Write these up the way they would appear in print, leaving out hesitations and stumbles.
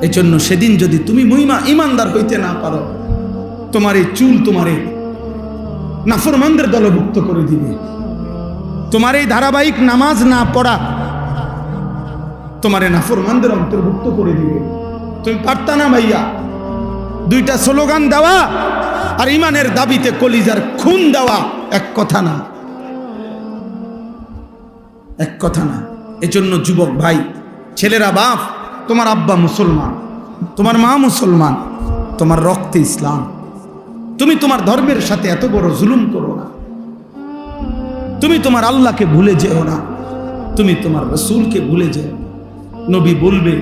এই জন্য সেদিন যদি তুমি ইমানদার হইতে না পারো, তোমার এই চুল তোমারে নাফরমানদের দলভুক্ত করে দিবে। তোমার এই ধারাবাহিক নামাজ না পড়া তোমারে নাফরমানদের অন্তর্ভুক্ত করে দিবে। তুমি পারতা না ভাইয়া দুইটা স্লোগান দেওয়া আর ইমানের দাবিতে কলিজার খুন দেওয়া এক কথা না, এক কথা না। এজন্য যুবক ভাই, ছেলেরা, বাপ, তোমার আব্বা মুসলমান, তোমার মা মুসলমান, তোমার রক্তে ইসলাম। তুমি তোমার ধর্মের সাথে এত বড় জুলুম করো না। তুমি তোমার আল্লাহকে ভুলে যেও না, তুমি তোমার রাসূলকে ভুলে যেও না। নবী বলবে,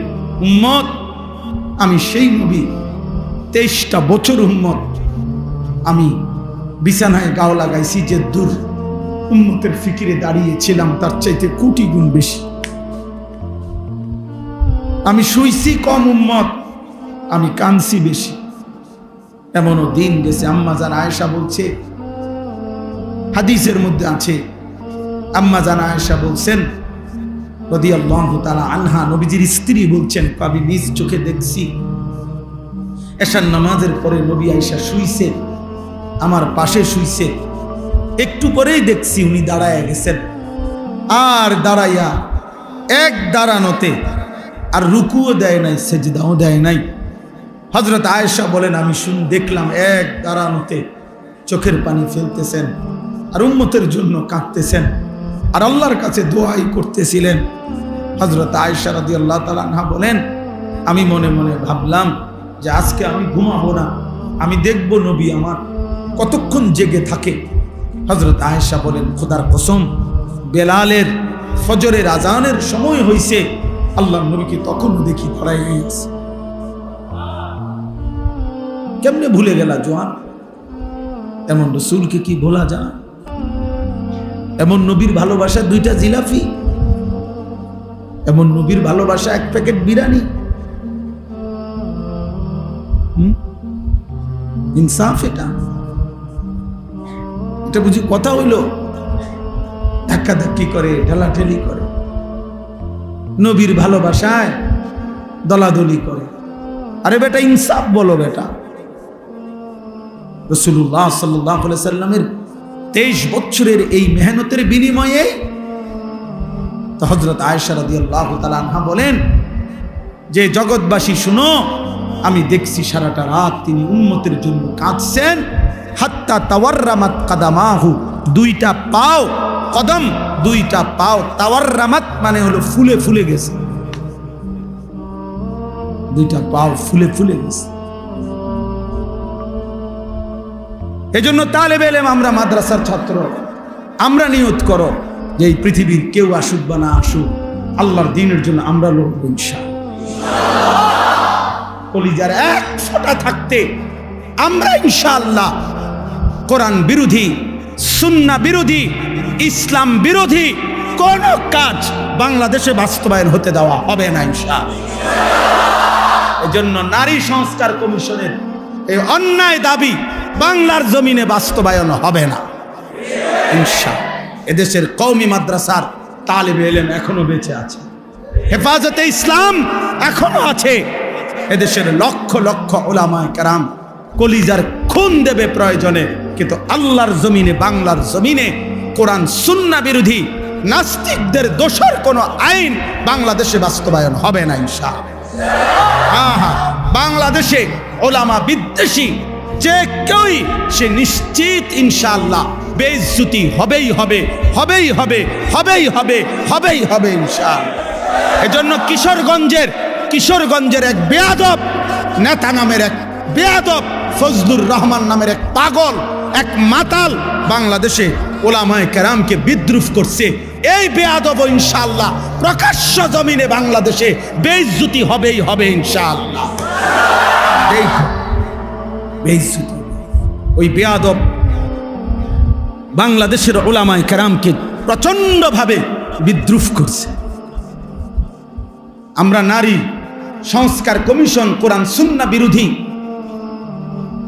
উম্মত আমি সেই নবী, 23টা বছর উম্মত আমি বিছানায় গাও লাগাইছি, যে দূর উম্মতের ফিকিরে দাঁড়িয়েছিলাম তার চাইতে কোটি গুণ বেশি। আমি শুইছি কম উম্মত, আমি কাঁদছি বেশি। এমনও দিন গেছে, আম্মা জান আয়েশা বলছে, হাদিসের মধ্যে আছে, আম্মা জান আয়েশা বলছেন রাদিয়াল্লাহু তাআলা আনহা, নবীজির স্ত্রী বলছেন, আমি নিজ চোখে দেখছি এশার নামাজের পরে নবী আয়েশা শুইছে, আমার পাশে শুইছে। একটু পরেই দেখছি উনি দাঁড়ায় গেছেন, আর দাঁড়াইয়া এক দাঁড়ানোতে আর রুকুও দেয় নাই, সেজদাও দেয় নাই। হযরত আয়েশা বলেন, আমি দেখলাম এক দাঁড়ানোতে চোখের পানি ফেলতেছেন আর উম্মতের জন্য কাঁদতেছেন আর আল্লাহর কাছে দোয়াই করতেছিলেন। হযরত আয়েশা রাদিয়াল্লাহু তাআলা আনহা বলেন, আমি মনে মনে ভাবলাম যে আজকে আমি ঘুমাবো না, আমি দেখব নবী আমার কতক্ষণ জেগে থাকে। হযরত আয়েশা বলেন, খোদার কসম, বেলালের ফজরের আজানের সময় হইছে, আল্লাহর নবীকে তখনও দেখি ধরাই গেছে। কেমনে ভুলে গেলা জোয়ান? এমন রাসূলকে কি ভোলা যায়? এমন নবীর ভালোবাসা 2টা জিলাপি, এমন নবীর ভালোবাসা 1 প্যাকেট বিরিয়ানি। ইনসাফ এটা? এটা বুঝি কথা হইল? ধাক্কাধাক্কি করে, ঠেলাঠেলি করে, নবীর ভালোবাসায় দলাদলি করে। আরে বেটা ইনসাফ বলো বেটা। রাসূলুল্লাহ সাল্লাল্লাহু আলাইহি সাল্লামের 23 বছরের এই মেহনতের বিনিময়ে তো হযরত আয়েশা রাদিয়াল্লাহু তাআলা আনহা বলেন যে, জগৎবাসী শুনো, আমি দেখছি সারাটা রাত তিনি উম্মতের জন্য কাঁদছেন। হাত্তা তাওয়াররামাত কাদামাহু, 2টা পাও, কদম 2টা পাও, তাওয়াররামাত মানে হলো ফুলে ফুলে গেছে, 2টা পাও ফুলে ফুলে গেছে। এজন্য তালেবে ইলম, আমরা মাদ্রাসার ছাত্র, আমরা নিয়ত করো যে এই পৃথিবীর কেউ আসুক বা না আসুক, আল্লাহর দ্বীনের জন্য আমরা লড়ব ইনশাআল্লাহ। কলিজার এক ফোঁটা থাকতে আমরা ইনশাআল্লাহ কোরআন বিরোধী, সুন্নাহ বিরোধী, ইসলাম বিরোধী কোন কাজ বাংলাদেশে বাস্তবায়ন হতে দেওয়া হবে না ইনশাআল্লাহ। এজন্য নারী সংস্কার কমিশনের এই অন্যায় দাবি বাংলার জমিনে বাস্তবায়ন হবে না ইনশাআল্লাহ। এদেশের কওমি মাদ্রাসার তালেবে ইলম এখনো বেঁচে আছে, হেফাজতে ইসলাম এখনো আছে। এদেশের লক্ষ লক্ষ উলামায়ে কেরাম কলিজার খুন দেবে প্রয়োজনে, কিন্তু আল্লাহর জমিনে, বাংলার জমিনে কোরআন সুন্নাহ বিরোধী নাস্তিকদের দোষর কোনো আইন বাংলাদেশে বাস্তবায়ন হবে না ইনশাআল্লাহ। বাংলাদেশে উলামা বিদ্বেষী যে কেউই সে নিশ্চিত ইনশাআল্লাহ বেইজ্জতি হবেই হবে, হবেই হবে, হবেই হবে, হবেই হবে ইনশাআল্লাহ। এজন্য কিশোরগঞ্জের এক বেয়াদব নেতা নামের এক বেয়াদব, ফজলুর রহমান নামের এক পাগল, এক মাতাল বাংলাদেশে উলামায়ে কেরামকে বিদ্রুপ করছে। এই বেয়াদব ইনশাআল্লাহ প্রকাশ্য জমিনে বাংলাদেশে বেইজ্জতি হবেই হবে ইনশাআল্লাহ। বেইজ্জতি ওই বেয়াদব বাংলাদেশের উলামায়ে কেরামকে প্রচন্ডভাবে বিদ্রুপ করছে। আমরা নারী সংস্কার কমিশন কোরআন সুন্নাহ বিরোধী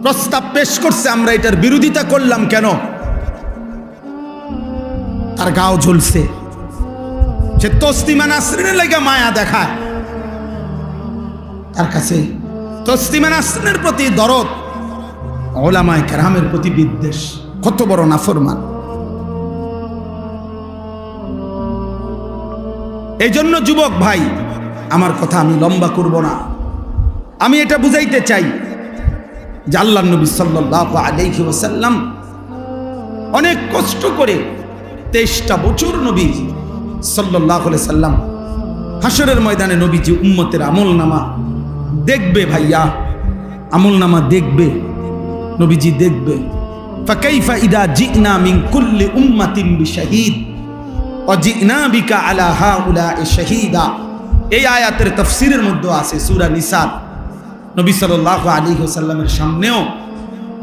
প্রস্তাব পেশ করছে, আমরা এটার বিরোধিতা করলাম কেন? তার গাও জ্বলছে, সে তসলিমা নাসরিনের লাগা মায়া দেখায়, তার কাছে তসলিমা নাসরিনের প্রতি দরদ, উলামায়ে কেরামের প্রতি বিদ্বেষ। কত বড় নাফরমান! এই জন্য যুবক ভাই, আমার কথা আমি লম্বা করব না, আমি এটা বুঝাইতে চাই যে আল্লাহর নবী সাল্লাল্লাহু আলাইহি ওয়াসাল্লাম অনেক কষ্ট করে 23টা বছর নবী সাল্লাল্লাহু আলাইহি সাল্লাম হাসরের ময়দানে নবীজি উম্মতের আমলনামা দেখবে। ভাইয়া, আমলনামা দেখবে, নবীজি দেখবে। ফাকাইফা ইদা জিনা মিন কুল্লি উম্মাতিন বিশাহিদ ওয়া জিনা বিকা আলা হাউলা'i শাহীদা। এই আয়াতের তাফসীরের মধ্যে আছে সূরা নিসা। নবী সাল্লাল্লাহু আলাইহি ওয়াসাল্লামের সামনেও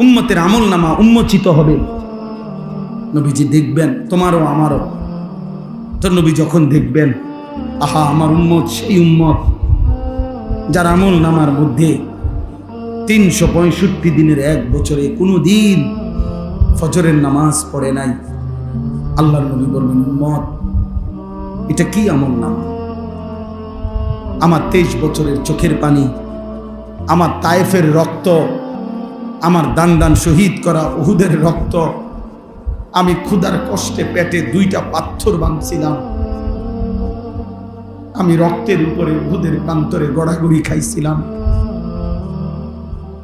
উম্মতের আমলনামা উন্মোচিত হবে, নবীজি দেখবেন, তোমারও আমারও। তো নবী যখন দেখবেন, আহা, আমার উম্মত সেই উম্মত যার আমলনামার মধ্যে 365 দিনের এক বছরে কোনো দিন ফজরের নামাজ পড়ে নাই। আল্লাহর নবী বলবেন, উম্মত, এটা কি আমলনামা? আমার 23 বছরের চোখের পানি, আমার তায়েফের রক্ত, আমার দান দান শহীদ করা উহুদের রক্ত, আমি ক্ষুধার কষ্টে পেটে 2টা পাথর বাঁধছিলাম, আমি রক্তের উপরে উহুদের প্রান্তরে গড়াগড়ি খাইছিলাম,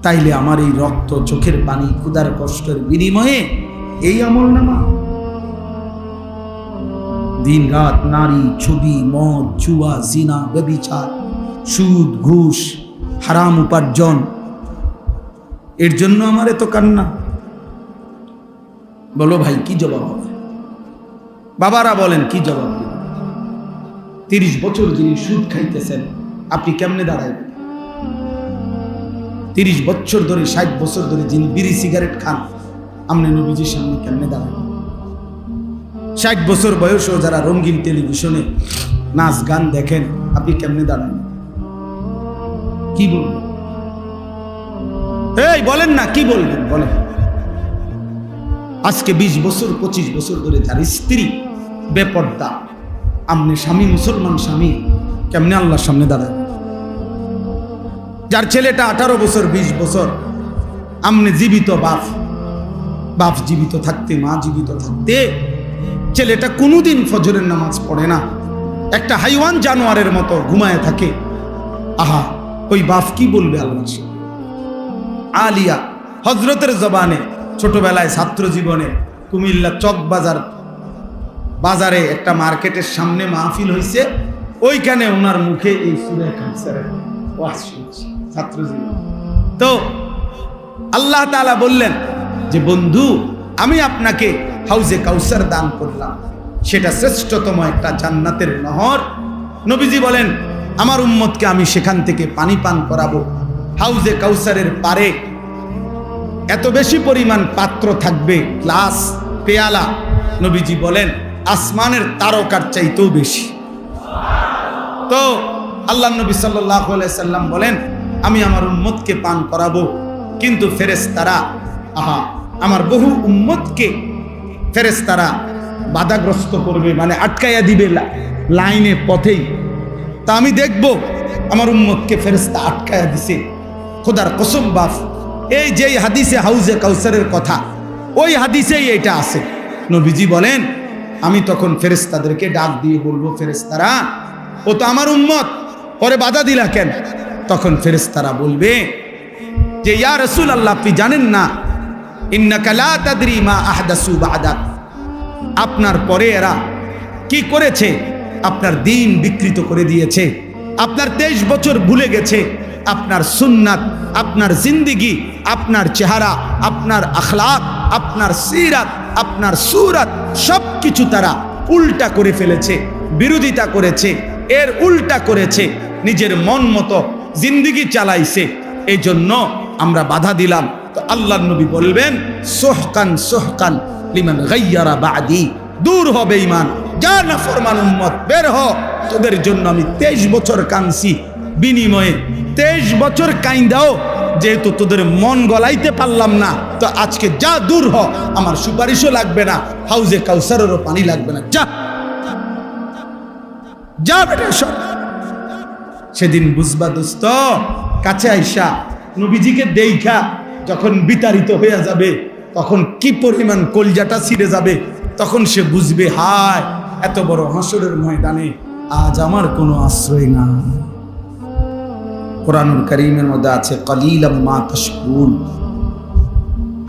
তাইলে আমার এই রক্ত, চোখের পানি, ক্ষুধার কষ্টের বিনিময়ে এই আমলনামা? দিন রাত নারী, ছবি, মদ, জুয়া, জিনা, ব্যভিচার, সুদ, ঘুষ, হারাম উপার্জন, এর জন্য আমার এত কান্না? বলো ভাই, কি জবাব হবে? বাবারা বলেন, কি জবাব দেবেন? 30 বছর যিনি সুদ খাইতেছেন, আপনি কেমনে দাঁড়াইবেন? 30 বছর ধরে, 60 বছর ধরে যিনি বিড়ি সিগারেট খান, আপনি নবীজির সামনে কেমনে দাঁড়াবেন? 60 বছর বয়সেও যারা রঙিন টেলিভিশনে নাচ গান দেখেন, আপনি কেমনে দাঁড়াবেন? কি বলবেন? এই বলেন না, কি বলবেন বলেন? আজকে 20 বছর 25 বছর ধরে যার স্ত্রী বেপর্দা, আমনে স্বামী, মুসলমান স্বামী, কেমনে আল্লাহর সামনে দাঁড়ায়? যার ছেলেটা 18 বছর 20 বছর, আমনে জীবিত বাপ জীবিত থাকতে, মা জীবিত থাকতে ছেলেটা কোনোদিন ফজরের নামাজ পড়ে না, একটা হাইওয়ান জানোয়ারের মতো ঘুমায় থাকে। আহা, ওই বাপ কি বলবে আল্লাহর সামনে? আলিয়া হযরতের জবানে ছোটবেলায় ছাত্র জীবনে কুমিল্লা চক বাজারে একটা মার্কেটের সামনে মাহফিল হয়েছে, ওইখানে ওনার মুখে এই সূরা কাউসারের ওয়াজ শুনছি ছাত্র জীবন। তো আল্লাহ তাআলা বললেন যে, বন্ধু, আমি আপনাকে হাউজে কাউসার দান করলাম, সেটা শ্রেষ্ঠতম একটা জান্নাতের নহর। নবীজি বলেন, আমার উম্মতকে আমি সেখান থেকে পানি পান করাবো। হাউজে কাউসারের পারে এত বেশি পরিমাণ পাত্র থাকবে, গ্লাস, পেয়ালা, নবীজি বলেন আসমানের তারকার চাইতেও বেশি। তো আল্লাহ নবী সাল্লাল্লাহু আলাইহি সাল্লাম বলেন, আমি আমার উম্মতকে পান করাবো, কিন্তু ফেরেশতারা, আহা, আমার বহু উম্মতকে ফেরেশতারা বাধাগ্রস্ত করবে, মানে আটকাইয়া দিবে লাইনে, পথেই। তা আমি দেখব আমার উম্মতকে ফেরেশতা আটকাইয়া দিছে। খোদার কসম বাপ, এই যেই হাদিসে হাউজে কাউসারের কথা, ওই হাদিসেই এটা আছে। নবীজি বলেন, আমি তখন ফেরেশতাদেরকে ডাক দিয়ে বলবো, ফেরেশতারা, ও তো আমার উম্মত, পরে বাধা দিলা কেন? তখন ফেরেশতারা বলবে যে, ইয়া রাসূলুল্লাহ, আপনি জানেন না, ইন্নাকা লা তাদরি মা আহদাসু বা'দাক, আপনার পরে এরা কি করেছে? আপনার দিন বিকৃত করে দিয়েছে, আপনার 23 বছর ভুলে গেছে, আপনার সুন্নাত, আপনার জিন্দেগি, আপনার চেহারা, আপনার আখলাক, আপনার সিরাত, আপনার সুরাত, সব কিছু তারা উল্টা করে ফেলেছে, বিরোধিতা করেছে, এর উল্টা করেছে, নিজের মন মতো জিন্দেগি চালাইছে। এই জন্য আমরা বাধা দিলাম। তো আল্লাহর নবী বলবেন, সুহকান সুহকান লিমান গায়্যারা বা'দি, দূর হবে ঈমান, যা নাফরমান উম্মত, বের হ, তোদের জন্য আমি 23 বছর কাঁদছি, বিনিময়ে 23 বছর কাইন্দাও যেহেতু তোদের মন গলাইতে পারলাম না, তো আজকে যা, দূর হ, আমার সুপারিশও লাগবে না, হাউজে কাউসারেরও পানি লাগবে না, যা যা বেটা সব। সেদিন বুঝবা দোস্ত, কাছে আইসা নবীজিকে দেইখা যখন বিতাড়িত হয়ে যাবে, তখন কি পরিমাণ কলজাটা ছিঁড়ে যাবে, তখন সে বুঝবে হায় এত বড় হাসরের ময়দানে আজ আমার কোনো আশ্রয় না। কোরআনুল কারীমের মধ্যে আছে কালিলাম মা তাশকুরুন।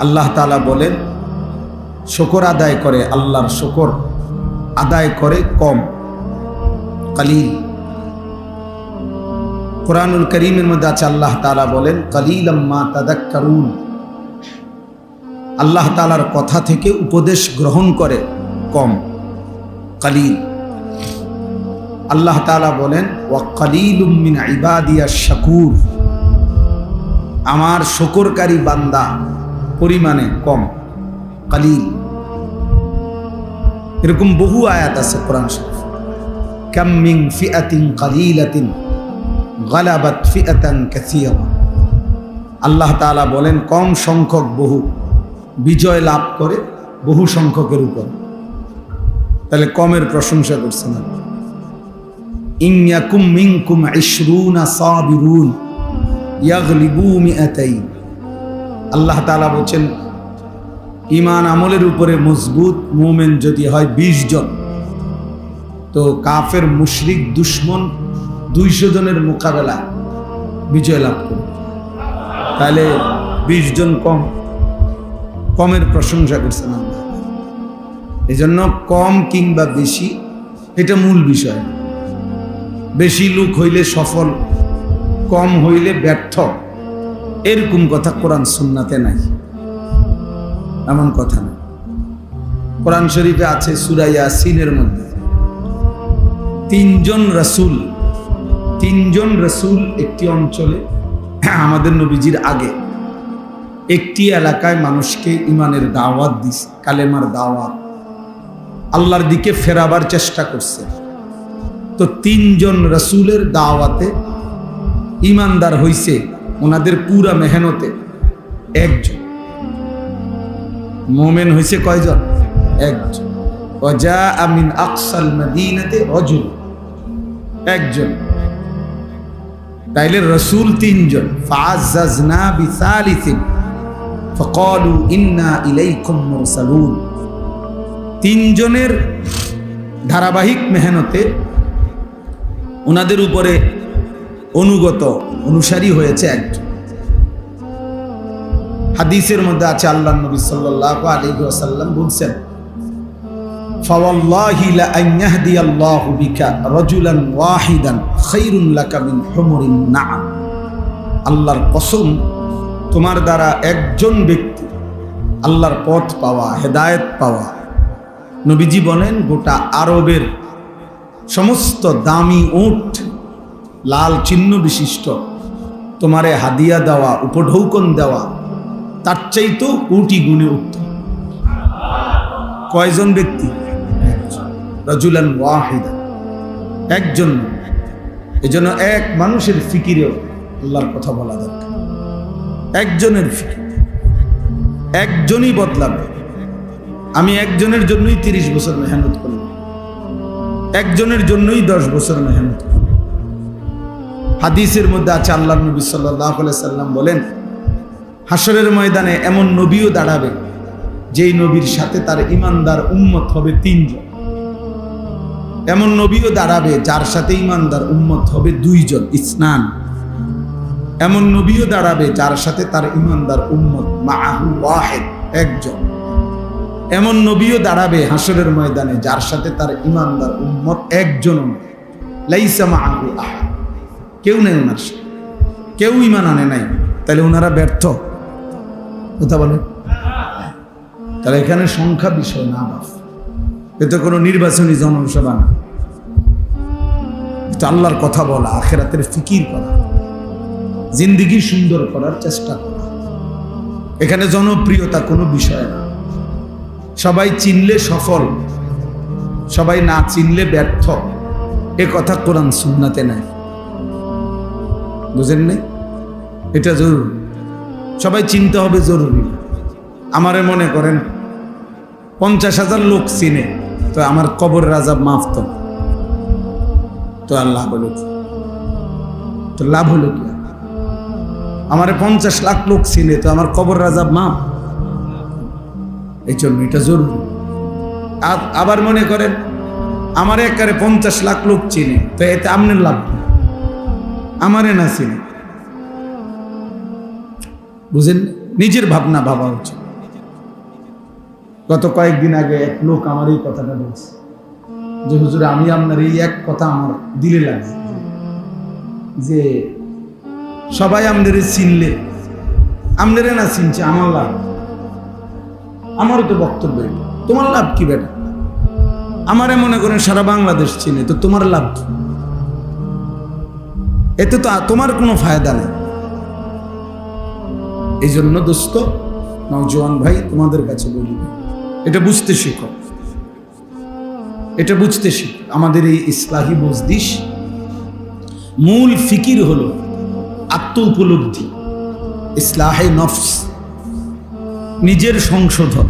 আল্লাহ তাআলা বলেন শুকর আদায় করে, আল্লাহর শুকর আদায় করে কম, কালিল। কোরআনুল কারীমের মধ্যে আছে আল্লাহ তাআলা বলেন কালিলাম মা তাযাক্কারুন। আল্লাহ তাআলার কথা থেকে উপদেশ গ্রহণ করে কম, কালিল। আল্লাহ তাআলা বলেন ওয়া কালিলুম মিন ইবাদিয়াশ শাকুর। আমার শুকরকারী বান্দা পরিমাণে কম, কালিল। এরকম বহু আয়াত আছে কোরআন শরীফ। কাম মিন ফিআতিন কালিলাতিন গালাবাত ফিআতান কাসীরা। আল্লাহ তাআলা বলেন কম সংখ্যক বহু বিজয় লাভ করে বহু সংখ্যকের উপর। তাহলে কমের প্রশংসা করছেন না। ইন ইয়াকুম মিনকুম 20 সাবিরুন ইয়াগলিবু মিআতাইন। আল্লাহ তাআলা বলেন ঈমান আমলের উপরে মজবুত মুমিন যদি হয় 20 জন, তো কাফের মুশরিক দুশমন 200 জনের মোকাবেলা বিজয় লাভ করে। তাহলে 20 জন কম, কমের প্রশংসা করছেন আল্লাহ। এই জন্য কম কিংবা বেশি এটা মূল বিষয়। বেশি লোক হইলে সফল, কম হইলে ব্যর্থ, এরকম কথা কোরআন সুন্নাতে নাই, এমন কথা না। কোরআন শরীফে আছে সূরা ইয়াসিনের মধ্যে তিনজন রাসূল একটি অঞ্চলে, আমাদের নবীজির আগে একটি এলাকায় মানুষকে ইমানের দাওয়াত দিছে, কালেমার দাওয়াত, আল্লাহর দিকে ফেরাবার চেষ্টা করছে। তো তিনজন রাসূলের দাওয়াতে ইমানদার হইছে ওনাদের পুরা মেহনতে একজন। মুমিন হইছে কয়জন? একজন। ওয়াজা মিন আকসাল মদিনাতে রাজুল, একজন। তাইলে রাসূল তিনজন। ফাআযাজনা বিসালিসিন ফাকালু ইন্না ইলাইকুম মুরসালুন। তিনজনের ধারাবাহিক মেহনতে ওনাদের উপরে অনুসারী হয়েছে একজন। হাদিসের মধ্যে আছে আল্লাহর নবী সাল্লাল্লাহু আলাইহি ওয়াসাল্লাম বলেছেন ফাওয়াল্লাহি লা আন ইয়াহদিয়াল্লাহু বিকা রাজুলান ওয়াহিদান খায়রুন লাকা মিন হুমুরিন নাআম। আল্লাহর কসম, তোমার দ্বারা একজন ব্যক্তি আল্লাহর পথ পাওয়া, হেদায়েত পাওয়া, নবীজি বলেন গোটা আরবের সমস্ত দামি উট লাল চিহ্ন বিশিষ্ট তোমারে হাদিয়া দেওয়া, উপঢৌকন দেওয়া, তার চাইতো কোটি গুণে উত্তম। কয়জন ব্যক্তি? রাজুলান ওয়াহিদা, একজন। এজন্য এক মানুষের ফিকিরেও আল্লাহর কথা বলা দরকার। একজনের ফিকির, একজনই বদলাবে। আমি একজনের জন্যই 30 বছর মেহনত করি, একজনের জন্যই 10 বছর মেহনত করি। হাদিসের মধ্যে আছে আল্লাহর নবী সাল্লাল্লাহু আলাইহি সাল্লাম বলেন হাসরের ময়দানে এমন নবীও দাঁড়াবে যেই নবীর সাথে তার ঈমানদার উম্মত হবে 3 জন। এমন নবীও দাঁড়াবে যার সাথে ঈমানদার উম্মত হবে 2 জন, ইসনান। এমন নবীও দাঁড়াবে যার সাথে তার ঈমানদার উম্মত মাআহু ওয়াহিদ, একজন। এমন নবীও দাঁড়াবে হাসরের ময়দানে যার সাথে তার ঈমানদার উম্মত একজন, লাইসা মাআহু আহাদ, কেউ নেই ওনার সাথে, কেউ ঈমান আনে নাই। তাহলে ওনারা ব্যর্থ, কথা বলে। তাহলে এখানে সংখ্যা বিষয় না, বাস এতে কোনো নির্বাচনী জনসভা না। এটা আল্লাহর কথা বলা, আখিরাতের ফিকির করা, জিন্দেগি সুন্দর করার চেষ্টা করা। এখানে জনপ্রিয়তা কোনো বিষয় না। সবাই চিনলে সফল, সবাই না চিনলে ব্যর্থ, এ কথা কোরআন সুন্নাতে নাই। বুঝেন নাই? এটা জরুরি, সবাই চিনতে হবে, জরুরি। আমারে মনে করেন 50,000 লোক চিনে, তো আমার কবরের আযাব মাফ তো আল্লাহ বলে তো লাভ হলো কি? আমার 50 লাখ লোক চিনে, তো আমার কবর রাজাব মাপ। এই জন্য এটা জরুরি। আবার মনে করেন আমার একারে 50 লাখ লোক চিনে, তো এতে আপনার লাভ, আমারে না চিনে। বুঝেন? নিজের ভাবনা ভাবা উচিত। গত কয়েকদিন আগে এক লোক আমার এই কথাটা বলছে যে হুজুর, আমি আপনার এই এক কথা আমার দিলে লাগছে যে সবাই আপনারে চিনলে, আপনারে না চিনছে, আমার লাভ। আমারও তো বক্তব্য, তোমার লাভ কি বেটা? আমারে মনে করেন সারা বাংলাদেশ চিনে, তো তোমার লাভ কি? এতে তো তোমার কোনো ফায়দা নেই। এই জন্য দোস্ত, নওজোয়ান ভাই, তোমাদের কাছে বলি, এটা বুঝতে শিখো, এটা বুঝতে শিখো। আমাদের এই ইসলাহি মজলিস মূল ফিকির হলো আত্ম উপলব্ধি, ইসলাহে নফস, নিজের সংশোধন,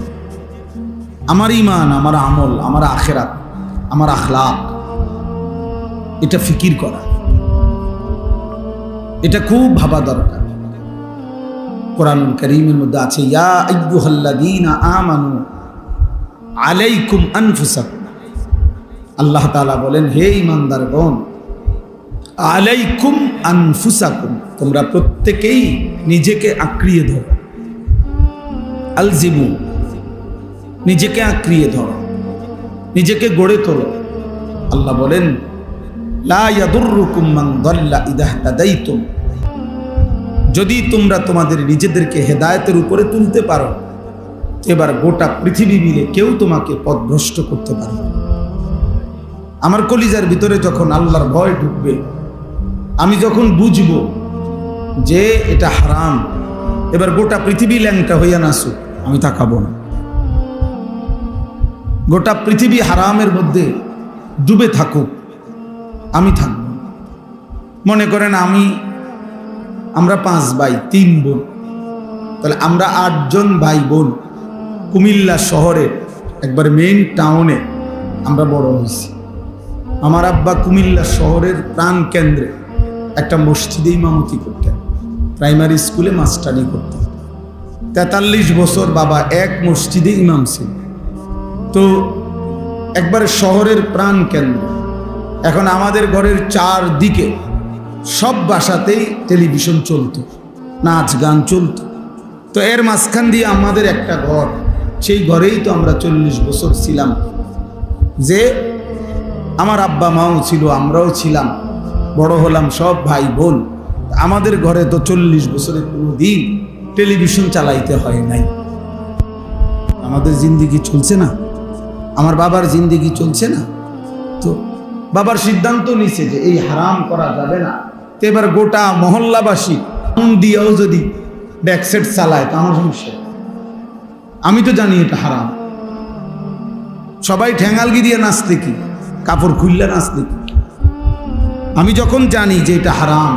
আমার ঈমান, আমার আমল, আমার আখিরাত, আমার আখলাক, এটা ফিকির করা, এটা খুব ভাবা দরকার। কোরআনুল কারীমের মধ্যে আছে, ইয়া আইয়ুহাল্লাযীনা আমানু আলাইকুম আনফুসাকুম। আল্লাহ তাআলা বলেন, হে ঈমানদারগণ, আলাইকুম আনফুসাকুম, তোমরা প্রত্যেকেই নিজেকে আঁকড়িয়ে ধরো। আলজিমু, নিজেকে আঁকড়িয়ে ধরো, নিজেকে গড়ে তোলো। আল্লাহ বলেন, লা ইয়াদুররুকুম মান দাল্লা ইযা ইহতাদাইতুম, যদি তোমরা তোমাদের নিজেদেরকে হেদায়েতের উপরে তুলতে পারো, এবার গোটা পৃথিবী মিলে কেউ তোমাকে পথভ্রষ্ট করতে পারবে না। আমার কলিজার ভিতরে যখন আল্লাহর ভয় ঢুকবে, আমি যখন বুঝবো যে এটা হারাম, এবার গোটা পৃথিবী ল্যাংটা হইয়া নাচুক, আমি তাকাবো না। গোটা পৃথিবী হারামের মধ্যে ডুবে থাকুক, আমি থাকব। মনে করেন আমরা 5 ভাই 3 বোন, তাহলে আমরা 8 জন ভাই বোন কুমিল্লা শহরে একবার মেইন টাউনে আমরা বড় হয়েছি। আমার আব্বা কুমিল্লা শহরের প্রাণ কেন্দ্রে একটা মসজিদে ইমামতি করতেন, প্রাইমারি স্কুলে মাস্টারি করতেন। 43 বছর বাবা এক মসজিদে ইমাম ছিল। তো একবারে শহরের প্রাণ কেন্দ্র। এখন আমাদের ঘরের 4 দিকে সব বাসাতেই টেলিভিশন চলতো, নাচ গান চলতো। তো এর মাঝখান দিয়ে আমাদের একটা ঘর, সেই ঘরেই তো আমরা 40 বছর ছিলাম। যে আমার আব্বা মাও ছিল, আমরাও ছিলাম, বড় হলাম সব ভাই বোন। আমাদের ঘরে তো 40 বছরে কোনো দিন টেলিভিশন চালাইতে হয় নাই। আমাদের জিন্দেগি চলছে না, আমার বাবার জিন্দেগি চলছে না। তো বাবার সিদ্ধান্ত নিছে যে এই হারাম করা যাবে না। তো এবার গোটা মহল্লাবাসী দিয়েও যদি ব্যাকসেট চালায় তো আমার সমস্যা। আমি তো জানি এটা হারাম। সবাই ঠ্যাঙ্গালগি দিয়ে নাচতে কি, কাপড় খুললে নাচতে কি। আমি যখন জানি যে এটা হারাম,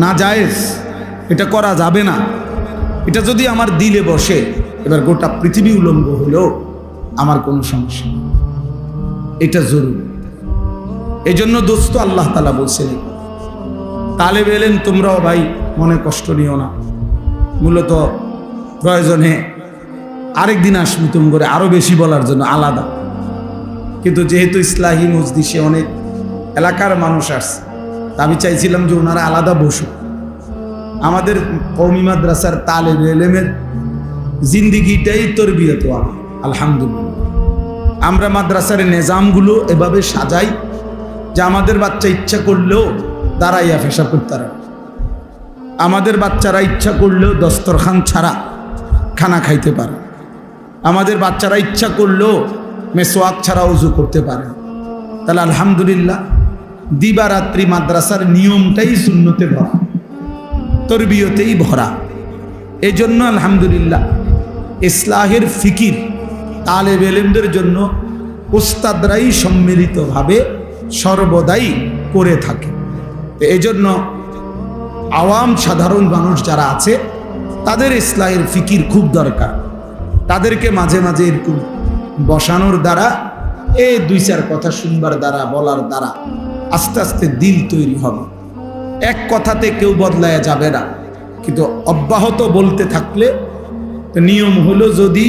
না জায়েজ, এটা করা যাবে না, এটা যদি আমার দিলে বসে, এবার গোটা পৃথিবী উলঙ্গ হলেও আমার কোনো সমস্যা নেই। এটা জরুরি। এই জন্য দোস্ত, আল্লাহ তাআলা বলছেন, তালেব এলেন তোমরাও ভাই মনে কষ্ট নিও না। মূলত প্রয়োজনে আরেকদিন আসবি তুমি করে আরো বেশি বলার জন্য আলাদা। কিন্তু যেহেতু ইসলাহি মজলিসে অনেক এলাকার মানুষ আসছে, আমি চাইছিলাম যে ওনারা আলাদা বসুক। আমাদের কওমি মাদ্রাসার তালেব এলেমের জিন্দিগিটাই তরবিয়ত ওয়ালা। আলহামদুলিল্লাহ, আমরা মাদ্রাসার নিজামগুলো এভাবে সাজাই যে আমাদের বাচ্চা ইচ্ছা করলেও দাঁড়াইয়া পেশাব করতে পারে, আমাদের বাচ্চারা ইচ্ছা করলেও দস্তরখান ছাড়া খানা খাইতে পারে, আমাদের বাচ্চারা ইচ্ছা করলেও মেসওয়াক ছাড়া উজু করতে পারে। তাহলে আলহামদুলিল্লাহ, দিবারাত্রি মাদ্রাসার নিয়মটাই সুন্নতে ভরা, তরবিয়তেই ভরা। এই জন্য আলহামদুলিল্লাহ ইসলাহের ফিকির তালেব এলেমদের জন্য উস্তাদরাই সম্মিলিতভাবে সর্বদাই করে থাকে। এই জন্য আওয়াম সাধারণ মানুষ যারা আছে তাদের ইসলাহের ফিকির খুব দরকার। তাদেরকে মাঝে মাঝে এরকম বসানোর দ্বারা, এই 2-4 কথা শুনবার দ্বারা, বলার দ্বারা আস্তে আস্তে দিল তৈরি হবে। এক কথাতে কেউ বদলায়া যাবে না, কিন্তু অব্যাহত বলতে থাকলে নিয়ম হলো, যদি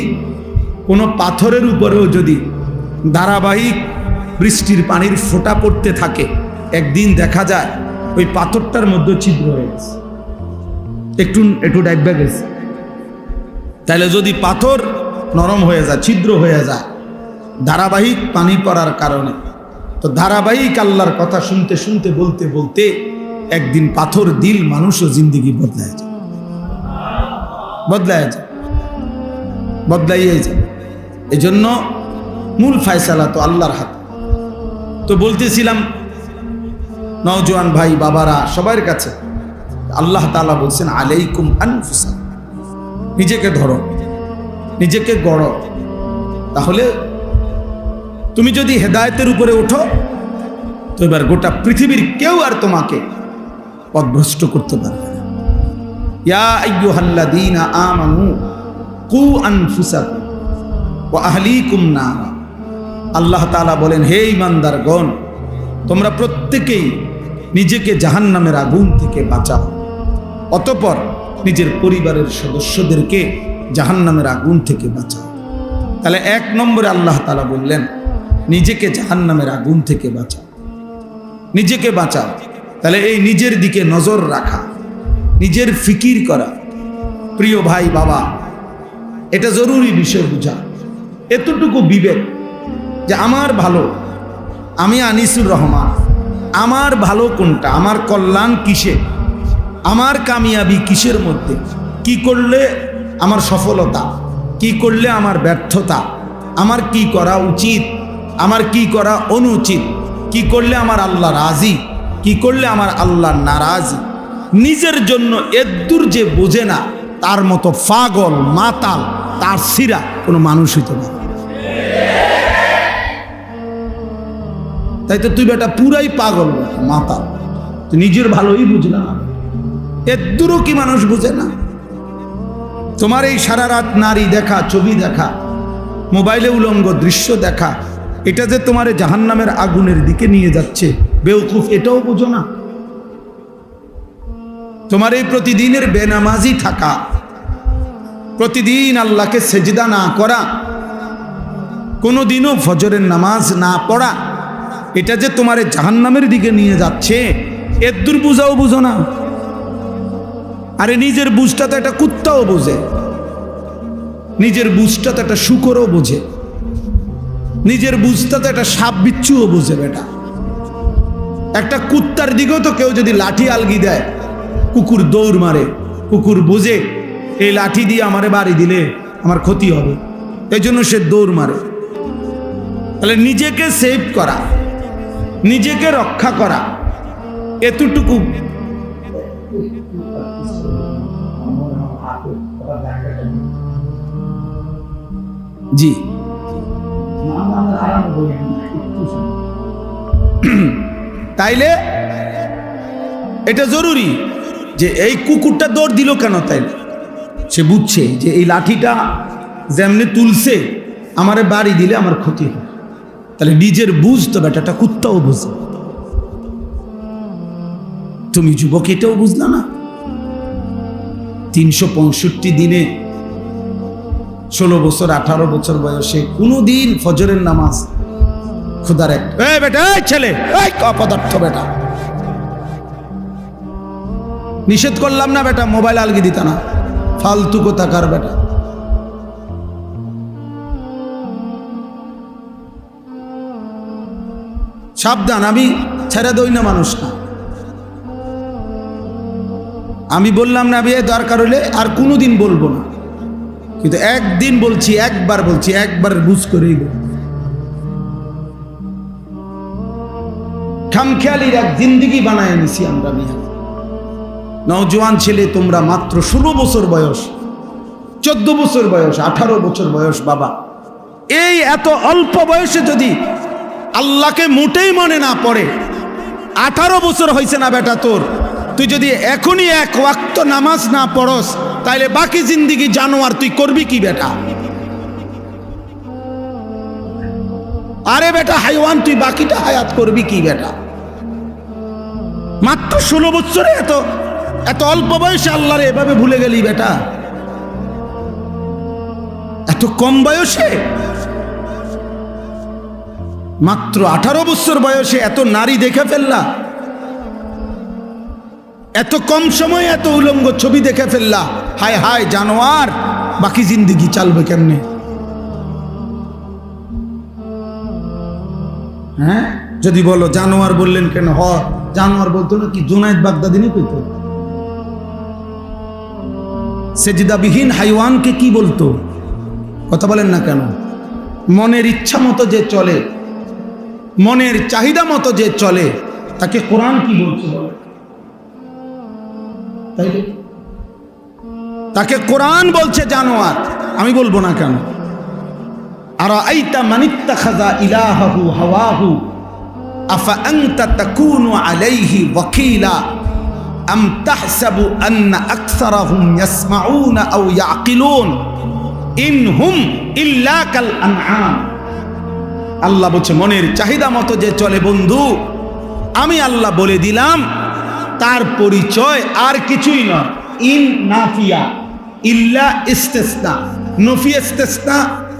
কোনো পাথরের উপরেও যদি ধারাবাহিক বৃষ্টির পানির ফোঁটা পড়তে থাকে, একদিন দেখা যায় ওই পাথরটার মধ্যে ছিদ্র হয়ে গেছে, একটু একটু ডাইবা গেছে। তাহলে যদি পাথর নরম হয়ে যায়, ছিদ্র হয়ে যায় ধারাবাহিক পানি পড়ার কারণে, তো ধারাবাহিক আল্লাহর কথা শুনতে শুনতে বলতে বলতে একদিন পাথর দিল মানুষও জিন্দিগি বদলায় যায়, বদলাইয়ে যায়। এই জন্য মূল ফায়সালা তো আল্লাহর হাতে। তো বলতেছিলাম নওজোয়ান ভাই বাবারা সবার কাছে, আল্লাহ তাআলা বলছেন আলাইকুম আনফুসাকুম, নিজেকে ধরো, নিজেকে গড়ো। তাহলে তুমি যদি হেদায়েতের উপরে ওঠো, তো এবার গোটা পৃথিবীর কেউ আর তোমাকে পথভ্রষ্ট করতে পারবে না। ইয়া আইয়ুহাল্লাযীনা আমানু কু আনফুসাকুম ওয়া আহলিকুম নারা। আল্লাহ তাআলা বলেন, হে ঈমানদারগণ, তোমরা প্রত্যেকেই নিজেকে জাহান্নামের আগুন থেকে বাঁচাও, অতঃপর নিজের পরিবারের সদস্যদেরকে জাহান্নামের আগুন থেকে বাঁচাও। তাহলে 1 নম্বরে আল্লাহ তাআলা বললেন নিজেকে জাহান্নামের আগুন থেকে বাঁচাও, নিজেকে বাঁচাও। তাহলে এই নিজের দিকে নজর রাখা, নিজের ফিকির করা, প্রিয় ভাই বাবা, এটা জরুরি বিষয় বুঝা। এতটুকু বিবেক যে আমার ভালো, আমি আনিসুর রহমান, আমার ভালো কোনটা, আমার কল্যাণ কিসে, আমার কামিয়াবি কিসের মধ্যে, কি করলে আমার সফলতা, কি করলে আমার ব্যর্থতা, আমার কি করা উচিত, আমার কি করা অনুচিত, কি করলে আমার আল্লাহ রাজি, কি করলে আমার আল্লাহ নারাজি। নিজের জন্য এদ্দুর যে বোঝে না, তার মতো পাগল মাতাল তার সিরা কোনো মানুষ হইতে পারে। তাই তো তুই বেটা পুরাই পাগল মাতাল, তুই নিজের ভালোই বুঝলা না, এদ্দুরও কি মানুষ বুঝে না? তোমার এই সারা রাত নারী দেখা, ছবি দেখা, মোবাইলে উলঙ্গ দৃশ্য দেখা, এটা যে তোমার জাহান্নামের আগুনের দিকে নিয়ে যাচ্ছে, বেওকুফ, এটাও বুঝো না? তোমার এই প্রতিদিনের বেনামাজি থাকা, প্রতিদিন আল্লাহকে সেজদা না করা, কোনোদিনও ফজরের নামাজ না পড়া, এটা যে তোমার জাহান্নামের দিকে নিয়ে যাচ্ছে, এদ্দুর বুঝাও বুঝো না? আরে নিজের বুঝটা তো একটা কুত্তাও বোঝে, নিজের বুঝটা তো একটা শুকরও বোঝে, নিজের বুঝটা তো একটা সাপ বিচ্ছুও বোঝে। বেটা একটা কুত্তার দিকেও তো কেউ যদি লাঠি আলগি দেয়, কুকুর দৌড় মারে, কুকুর বোঝে এই লাঠি দিয়ে আমারে বাড়ি দিলে আমার ক্ষতি হবে, এই জন্য সে দৌড় মারে। তাহলে নিজেকে সেভ করা, নিজেকে রক্ষা করা, এতটুকু জি তাইলে এটা জরুরি যে এই কুকুরটা দৌড় দিল কেন, তাইলে সে বুঝছে যে এই লাঠিটা যেমনি তুলছে আমারে বাড়ি দিলে আমার ক্ষতি হয়। তাহলে নিজের বুঝ তো বেটাটা কুত্তাও বুঝে। তুমি যুবক এটাও বুঝলা না? 365 দিনে 16 বছর 18 বছর বয়সে কোনোদিন ফজরের নামাজ খুদার এক বেটা, ছেলে অপদার্থ বেটা, নিষেধ করলাম না বেটা, মোবাইল আলগি দিতা না, ফালতু কোথাকার বেটা। সাবধান, আমি ছেড়ে দই না মানুষ না। আমি বললাম না বিয়ে দরকার হলে আর কোনোদিন বলবো না, কিন্তু একদিন বলছি, একবার বলছি, একবার বুঝ করেই বলবো। খামখেয়ালির এক জিন্দিগি বানায় নিছি আমরা। মিয়া নওজোয়ান ছেলে তোমরা, মাত্র 16 বছর বয়স, 14 বছর বয়স, 18 বছর বয়স, বাবা এই এত অল্প বয়সে যদি আল্লাহকে মোটেই মনে না পড়ে, 18 বছর হয়েছে না বেটা তোর, তুই যদি এখনই 1 ওয়াক্ত নামাজ না পড়স, তাইলে বাকি জিন্দিগি জানোয়ার তুই করবি কি বেটা? আরে বেটা হাইওয়ান, তুই বাকিটা হায়াত করবি কি বেটা? মাত্র 16 বছরে এত এত অল্প বয়সে আল্লাহরে এভাবে ভুলে গেলি বেটা, এত কম বয়সে, মাত্র 18 বছর বয়সে এত নারী দেখে ফেললা, এত কম সময়ে এত উলঙ্গ ছবি দেখে ফেললা। হায় হায় জানোয়ার, বাকি জিন্দেগি চালবে কেমনে? হ্যাঁ, যদি বলো জানোয়ার বললেন কেন, জানোয়ার বলতো না কি জুনায়েদ বাগদাদিনী কইত? সেজদাবিহীন হাইওয়ানকে কি বলতো? কথা বলেন না কেন? মনের ইচ্ছা মতো যে চলে, মনের চাহিদা মতো যে চলে, তাকে কোরআন কি বলছে বলে? তাইলে তাকে কোরআন বলছে জানোয়ার, আমি বলবো না কেন? আরাআইতা মানিত্তাখাযা ইলাহাহু হাওয়াহু আফা আনতা তাকুনু আলাইহি ওয়াকিলা আম তাহসাবু আন্না আকসারাহুম ইয়াসমাউনা আও ইয়াকিলুন ইনহুম ইল্লা কাল আনআম। আল্লাহ বলছে মনের চাহিদা মতো যে চলে বন্ধু, আমি আল্লাহ বলে দিলাম তার পরিচয় আর কিছুই নয়। ইন নাফিয়া ইল্লা ইস্তিসনা, নফি ইস্তিসনা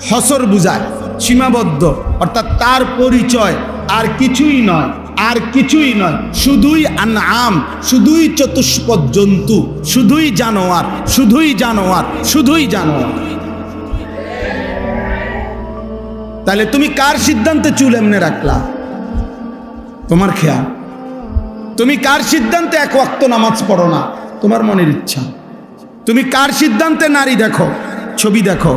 হসর বুঝায়, সীমাবদ্ধ, অর্থাৎ তার পরিচয় আর কিছুই নয়, আর কিছুই নয়, শুধুই আনআম, শুধুই চতুষ্পদ জন্তু, শুধুই জানোয়ার, শুধুই জানোয়ার, শুধুই জানোয়ার। তাহলে তুমি কার সিদ্ধান্তে চুল এমনে রাখলা? তোমার খেয়াল। তুমি কার সিদ্ধান্তে এক ওয়াক্ত নামাজ পড়ো না? তোমার মনের ইচ্ছা। তুমি কার সিদ্ধান্তে নারী দেখো, ছবি দেখো,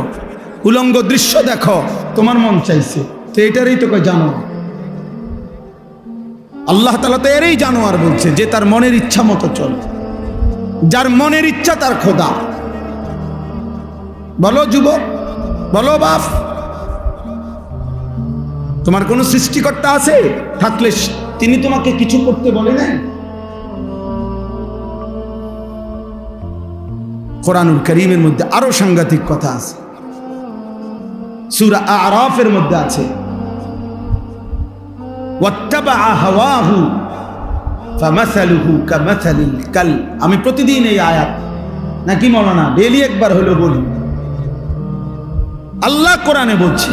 উলঙ্গ দৃশ্য দেখো, তোমার মন চাইছে, তো এটারই তো কয় জানোয়ার। আল্লাহ তাআলা তো এরই জানোয়ার বলছে, যে তার মনের ইচ্ছা মতো চলে, যার মনের ইচ্ছা তার খোদা। বলো যুবক, বলো বাপ, তোমার কোন সৃষ্টিকর্তা আছে? থাকলে তিনি তোমাকে কিছু করতে বলে নাই? কোরআনুল কারীমের মধ্যে আরো সাংঘাতিক কথা আছে। সূরা আরাফের মধ্যে আছে ওয়াত্তাবা হাওয়াহু ফামাসালুহু কামাসালিল কাল। আমি প্রতিদিন এই আয়াত নাকি মাওলানা ডেইলি একবার হলো বলি। আল্লাহ কোরআনে বলছে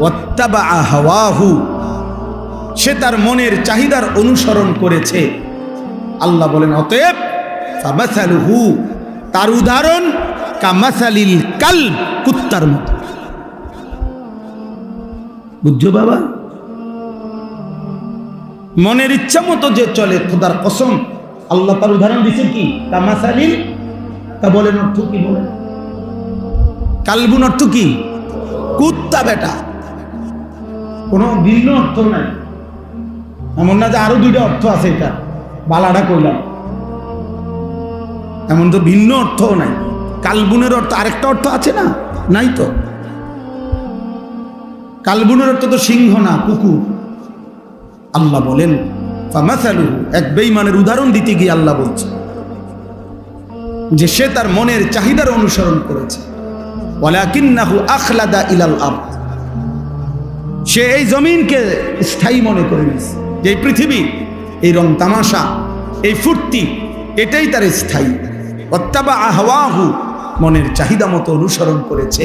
ওয়াত্তাবা হাওয়াহু, সে তার মনের চাহিদার অনুসরণ করেছে। আল্লাহ বলেন অতএব ফামাসালুহু, তার উদাহরণ কামাসালিল কালব, কুত্তার মতো। বুঝছো বাবা? মনের ইচ্ছা মতো যে চলে, খোদার কসম আল্লাহ তার উদাহরণ দিচ্ছে কি কামাসালিল। তা বলেন অর্থ কি? বলেন কালবুন অর্থ কি? কুত্তা বেটা, কোনো ভিন্ন অর্থ নাই। এমন না যে আরো দুইটা অর্থ আছে, এটা বালাটা কইলাম, এমন তো ভিন্ন অর্থও নাই। কালবুনের অর্থ আরেকটা অর্থ আছে না? নাই তো। কালবুনের অর্থ তো সিংহ না, কুকুর। আল্লাহ বলেন ফামাসালুহু, এক বেঈমানের উদাহরণ দিতে গিয়ে আল্লাহ বলছে যে সে তার মনের চাহিদার অনুসরণ করেছে। ওয়ালাকিন্নাহু আখলাদা ইলাল আরদ, সে এই জমিনকে স্থায়ী মনে করে নিয়েছে, যে পৃথিবী, এই রং তামাশা, এই ফুর্তি, এটাই তার স্থায়ী। ওয়াত্তাবা হাওয়াহু, মনের চাহিদা মতো অনুসরণ করেছে।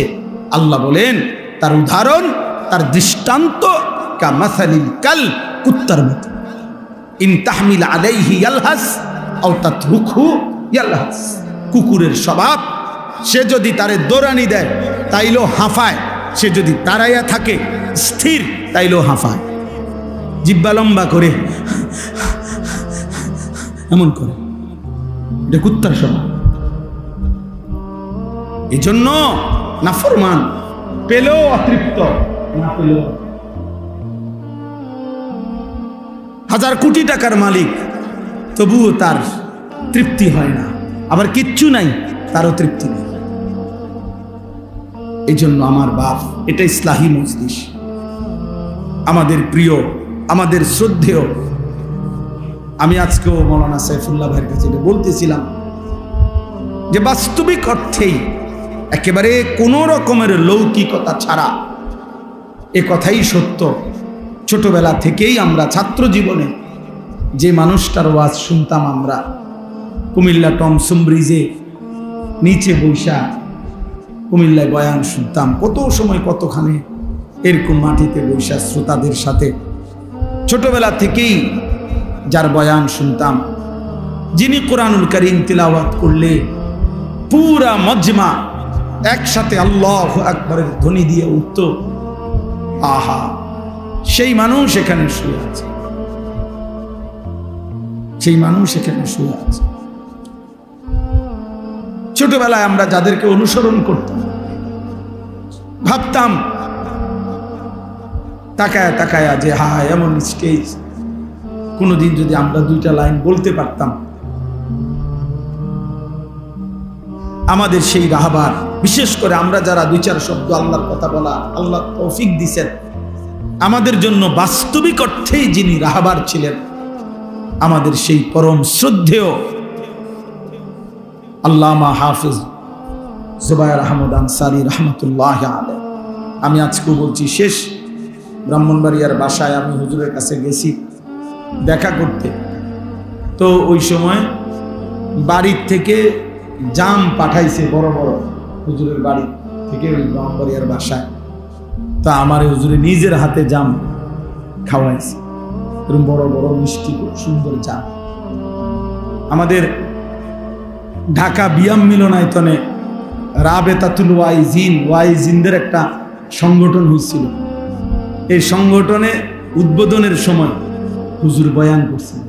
আল্লাহ বলেন তার উদাহরণ, তার দৃষ্টান্ত কামাসালিল কালব, কুত্তার মতো। ইন তাহমিল আলাইহি ইয়ালহাস আও তাতরুকহু ইয়ালহাস, কুকুরের স্বভাব। সে যদি তারে দৌড়ানি দেয় তাইলেও হাঁফায়, সে যদি দাঁড়াইয়া থাকে স্থির তাইলেও হাঁফায়, জিহ্বা লম্বা করে এমন করে। এটা কুত্তার স্বভাব। এই জন্য নাফরমান পেলেও অতৃপ্ত, না পেলেও। হাজার কোটি টাকার মালিক, তবুও তার তৃপ্তি হয় না। আবার কিচ্ছু নাই, তারও তৃপ্তি নেই। এই জন্য আমার বাপ, এটা ইসলাহি মজলিস, আমাদের প্রিয়, আমাদের শ্রদ্ধেয়। আমি আজকেও মৌলানা সাইফুল্লাহ ভাইয়ের কাছে বলতেছিলাম যে বাস্তবিক অর্থেই একেবারে কোনো রকমের লৌকিকতা ছাড়া, এ কথাই সত্য, ছোটবেলা থেকেই আমরা ছাত্র জীবনে যে মানুষটার ওয়াজ শুনতাম আমরা কুমিল্লা টমসম ব্রিজে নিচে বৈশা কুমিল্লায় বয়ান শুনতাম, কত সময় কতখানে এরকম মাটিতে বৈশা শ্রোতাদের সাথে ছোটবেলা থেকেই যার বয়ান শুনতাম, যিনি কোরআনুল কারীম তিলাওয়াত করলে পুরা মজমা একসাথে আল্লাহু আকবারের ধ্বনি দিয়ে উঠত, আহা, সেই মানুষ এখানে শুয়ে আছে, সেই মানুষ এখানে শুয়ে আছে। ছোটবেলায় আমরা যাদেরকে অনুসরণ করতাম, ভাবতাম তাকায়া তাকায়া যে হা এমন স্টেজ, কোনোদিন যদি আমরা দুইটা লাইন বলতে পারতাম, আমাদের সেই রাহবার, বিশেষ করে আমরা যারা দুই চার শব্দ আল্লাহর কথা বলা আল্লাহ তৌফিক দিছেন, আমাদের জন্য বাস্তবিক অর্থেই যিনি রাহবার ছিলেন, আমাদের সেই পরম শ্রদ্ধেয় আল্লামা হাফিজ জুবায়ের আহমদ আনসারী রহমতুল্লাহ আলাইহি। আমি আজকেও বলছি, শেষ ব্রাহ্মণবাড়িয়ার বাসায় আমি হুজুরের কাছে গেছি দেখা করতে, তো ওই সময় বাড়ির থেকে জাম পাঠাইছে বড় বড়, হুজুরের বাড়ি থেকে ওই ব্রাহ্মণবাড়িয়ার বাসায়, তা আমার হুজুরে নিজের হাতে জাম খাওয়াইছে, এরকম বড় বড় মিষ্টি সুন্দর জাম। আমাদের ঢাকা বিয়াম মিলনায়তনে রাবেতাতুল ওয়াইজিনদের একটা সংগঠন হয়েছিল, এই সংগঠনে উদ্বোধনের সময় হুজুর বয়ান করছিল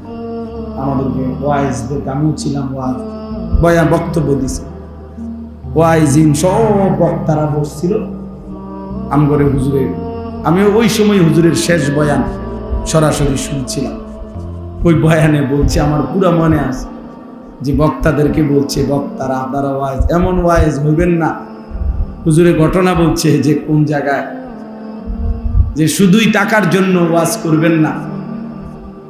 আমাদেরকে, ওয়াইজদের, আমিও ছিলাম, বয়ান বক্তব্য দিছে, ওয়াইজিন সব বক্তারা বসছিল আমগরে হুজুরের, আমিও ওই সময় হুজুরের শেষ বয়ান সরাসরি শুনছিলাম। ওই বয়ানে বলছে, আমার পুরো মনে আছে যে বক্তাদেরকে বলছে, বক্তারা আপনারা ওয়াইজ, এমন ওয়াইজ হইবেন না, হুজুরে ঘটনা বলছে যে কোন জায়গায়, যে শুধুই টাকার জন্য ওয়াজ করবেন না।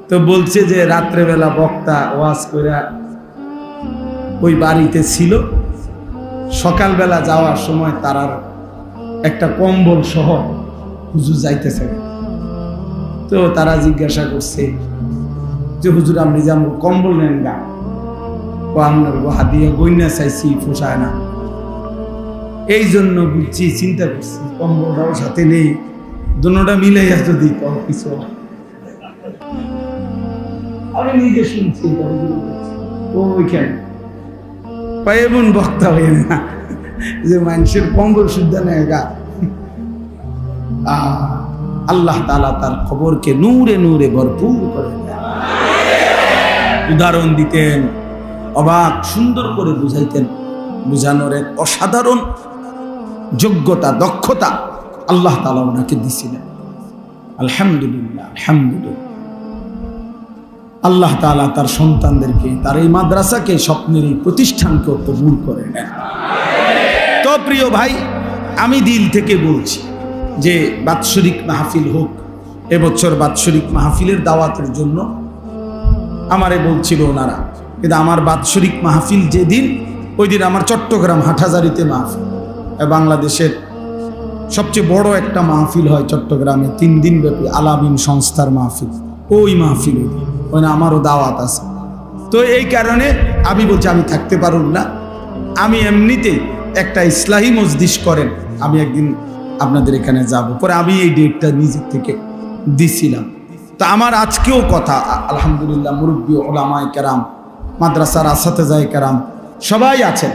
তো বলছে যে রাত্রেবেলা বক্তা ওয়াজ করে ওই বাড়িতে ছিল, সকালবেলা যাওয়ার সময় তারার একটা কম্বল সহ হুজুর যাইতেছে, তো তারা জিজ্ঞাসা করছে যে হুজুর আপনি যে আমার কম্বল নেন গা, ও আপনার হাতিয়া গইনা চাইছি, পোষায় না, এই জন্য বুঝছি, চিন্তা করছি কম্বলটাও সাথে নেই, দুটোটা মিলাইয়া যদি কিছু। আমি নিজে শুনছি ওইখানে এমন বক্তা হয়ে না যে মানুষের কম্বল শুদ্ধ নেয় গা। আল্লাহ তাআলা তার খবরকে নূরে নূরে ভরপুর করে দেন। উদাহরণ দিতেন, অবাক সুন্দর করে বুঝাইতেন, বুঝানোর এক অসাধারণ যোগ্যতা, দক্ষতা আল্লাহ তাআলা ওনাকে দিছিলেন। আলহামদুলিল্লাহ, আলহামদুলিল্লাহ। আল্লাহ তাআলা তার সন্তানদেরকে, তার এই মাদ্রাসাকে, স্বপ্নের এই প্রতিষ্ঠানকে কবুল করে নেন। তো প্রিয় ভাই, আমি দিল থেকে বলছি যে বাৎসরিক মাহফিল হোক, এবছর বাৎসরিক মাহফিলের দাওয়াতের জন্য আমারে বলছিল ওনারা, কিন্তু আমার বাৎসরিক মাহফিল যেদিন, ওই দিন আমার চট্টগ্রাম হাটহাজারিতে মাহফিল, বাংলাদেশের সবচেয়ে বড় একটা মাহফিল হয় চট্টগ্রামে, 3 দিন ব্যাপী আলামিন সংস্থার মাহফিল, ওই মাহফিল ওই না, আমারও দাওয়াত আছে। তো এই কারণে আমি বলছি আমি থাকতে পারুন না, আমি এমনিতেই একটা ইসলাহি মজলিস করেন, আমি একদিন আপনাদের এখানে যাব। পরে আমি এই ডেটটা নিজের থেকে দিছিলাম। তো আমার আজকেও কথা, আলহামদুলিল্লাহ, মুরব্বী ওলামায়ে কেরাম, মাদ্রাসার আসাতেজায়ে কেরাম সবাই আছেন,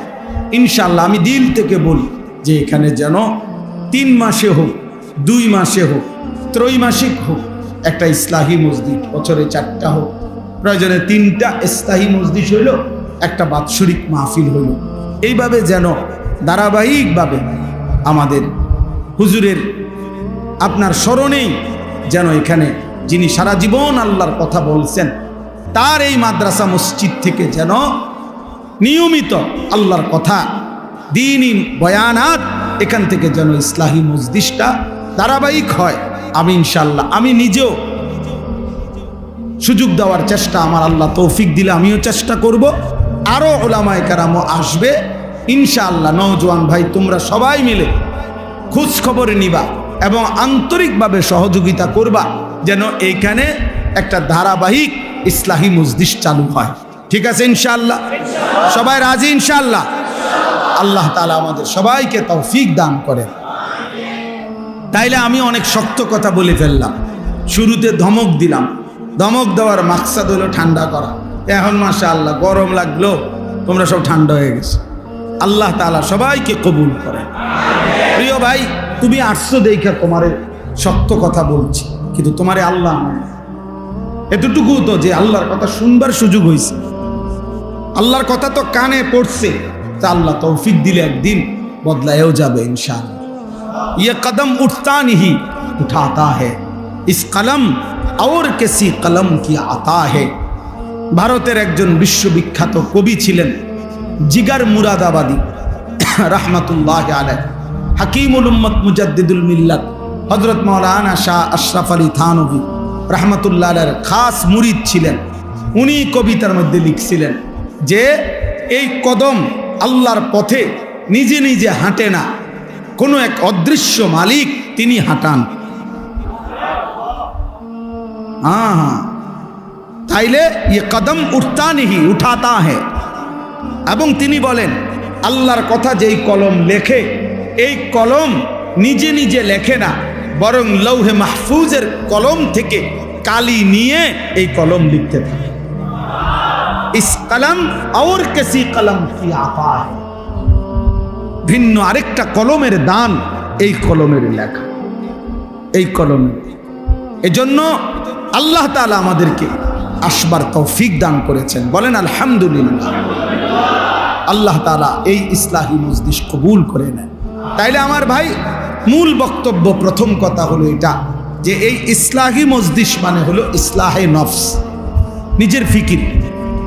ইনশাআল্লাহ আমি দিল থেকে বলি যে এখানে যেন 3 মাসে হোক, 2 মাসে হোক, ত্রৈমাসিক হোক, একটা ইসলাহি মসজিদ, বছরে 4টা হোক, প্রয়োজনে 3টা ইসলাহি মসজিদ হইল, একটা বাৎসরিক মাহফিল হইল, এইভাবে যেন ধারাবাহিকভাবে আমাদের হুজুরের আপনার স্মরণেই যেন এখানে যিনি সারা জীবন আল্লাহর কথা বলছেন, তার এই মাদ্রাসা মসজিদ থেকে যেন নিয়মিত আল্লাহর কথা, দ্বীনি বয়ানাত, এখান থেকে যেন ইসলাহি মজলিসটা ধারাবাহিক হয়। আমি ইনশাআল্লাহ, আমি নিজেও সুযোগ দেওয়ার চেষ্টা, আমার আল্লাহ তৌফিক দিলে আমিও চেষ্টা করব, আরও ওলামায়ে কেরামও আসবে ইনশাআল্লাহ। নওজোয়ান ভাই, তোমরা সবাই মিলে খোঁজ খবর নিবা এবং আন্তরিকভাবে সহযোগিতা করবা, যেন এইখানে একটা ধারাবাহিক ইসলাহি মজলিস চালু হয়। ঠিক আছে ইনশাআল্লাহ? সবাই রাজি ইনশাআল্লাহ? আল্লাহ তাআলা আমাদের সবাইকে তৌফিক দান করেন। তাইলে আমি অনেক শক্ত কথা বলে ফেললাম, শুরুতে ধমক দিলাম। ধমক দেওয়ার মাকসাদ হলো ঠান্ডা করা। এখন মাশাআল্লাহ গরম লাগলো, তোমরা সব ঠান্ডা হয়ে গেছে। আল্লাহ তাআলা সবাইকে কবুল করেন। প্রিয় ভাই, তুমি আসছো দেখা তোমারে শক্ত কথা বলছি, কিন্তু তোমারে আল্লাহ এতটুকু তো যে আল্লাহর কথা শুনবার সুযোগ হয়েছে, আল্লাহর কথা তো কানে পড়ছে, তা আল্লাহ তৌফিক দিলে একদিন বদলায়ও যাবে ইনশাআল্লাহ। ये कदम उठता नहीं उठाता है, इस कलम और किसी कलम की आता है। ভারতের একজন বিশ্ববিখ্যাত কবি ছিলেন জিগার মুরাদাবাদী রাহমাতুল্লাহ আলাইহি, হাকিমুল উম্মত মুজাদ্দিদুল মিল্লাত হযরত মাওলানা শাহ আশরাফ আলী থানভী রাহমাতুল্লাহ আলাইহির খাস মুরিদ ছিলেন। উনি কবিতার মধ্যে লিখছিলেন যে এই কদম আল্লাহর পথে নিজে নিজে হাঁটে না, কোনো এক অদৃশ্য মালিক তিনি হাঁটান। তাইলে ये कदम उठता नहीं उठाता है। এবং তিনি বলেন আল্লাহর কথা যেই কলম লেখে, এই কলম নিজে নিজে লেখে না, বরং লৌহে মাহফুজের কলম থেকে কালি নিয়ে এই কলম লিখতে থাকে। ইস কলম और किसी कलम की आता है। ভিন্ন আরেকটা কলমের দান এই কলমের লেখা, এই কলমের। এজন্য আল্লাহ তাআলা আমাদেরকে আসবার তৌফিক দান করেছেন, বলেন আলহামদুলিল্লাহ। আল্লাহ তাআলা এই ইসলাহি মজলিস কবুল করে নেন। তাইলে আমার ভাই, মূল বক্তব্য প্রথম কথা হলো এটা যে এই ইসলাহি মজলিস মানে হলো ইসলাহে নফস, নিজের ফিকির,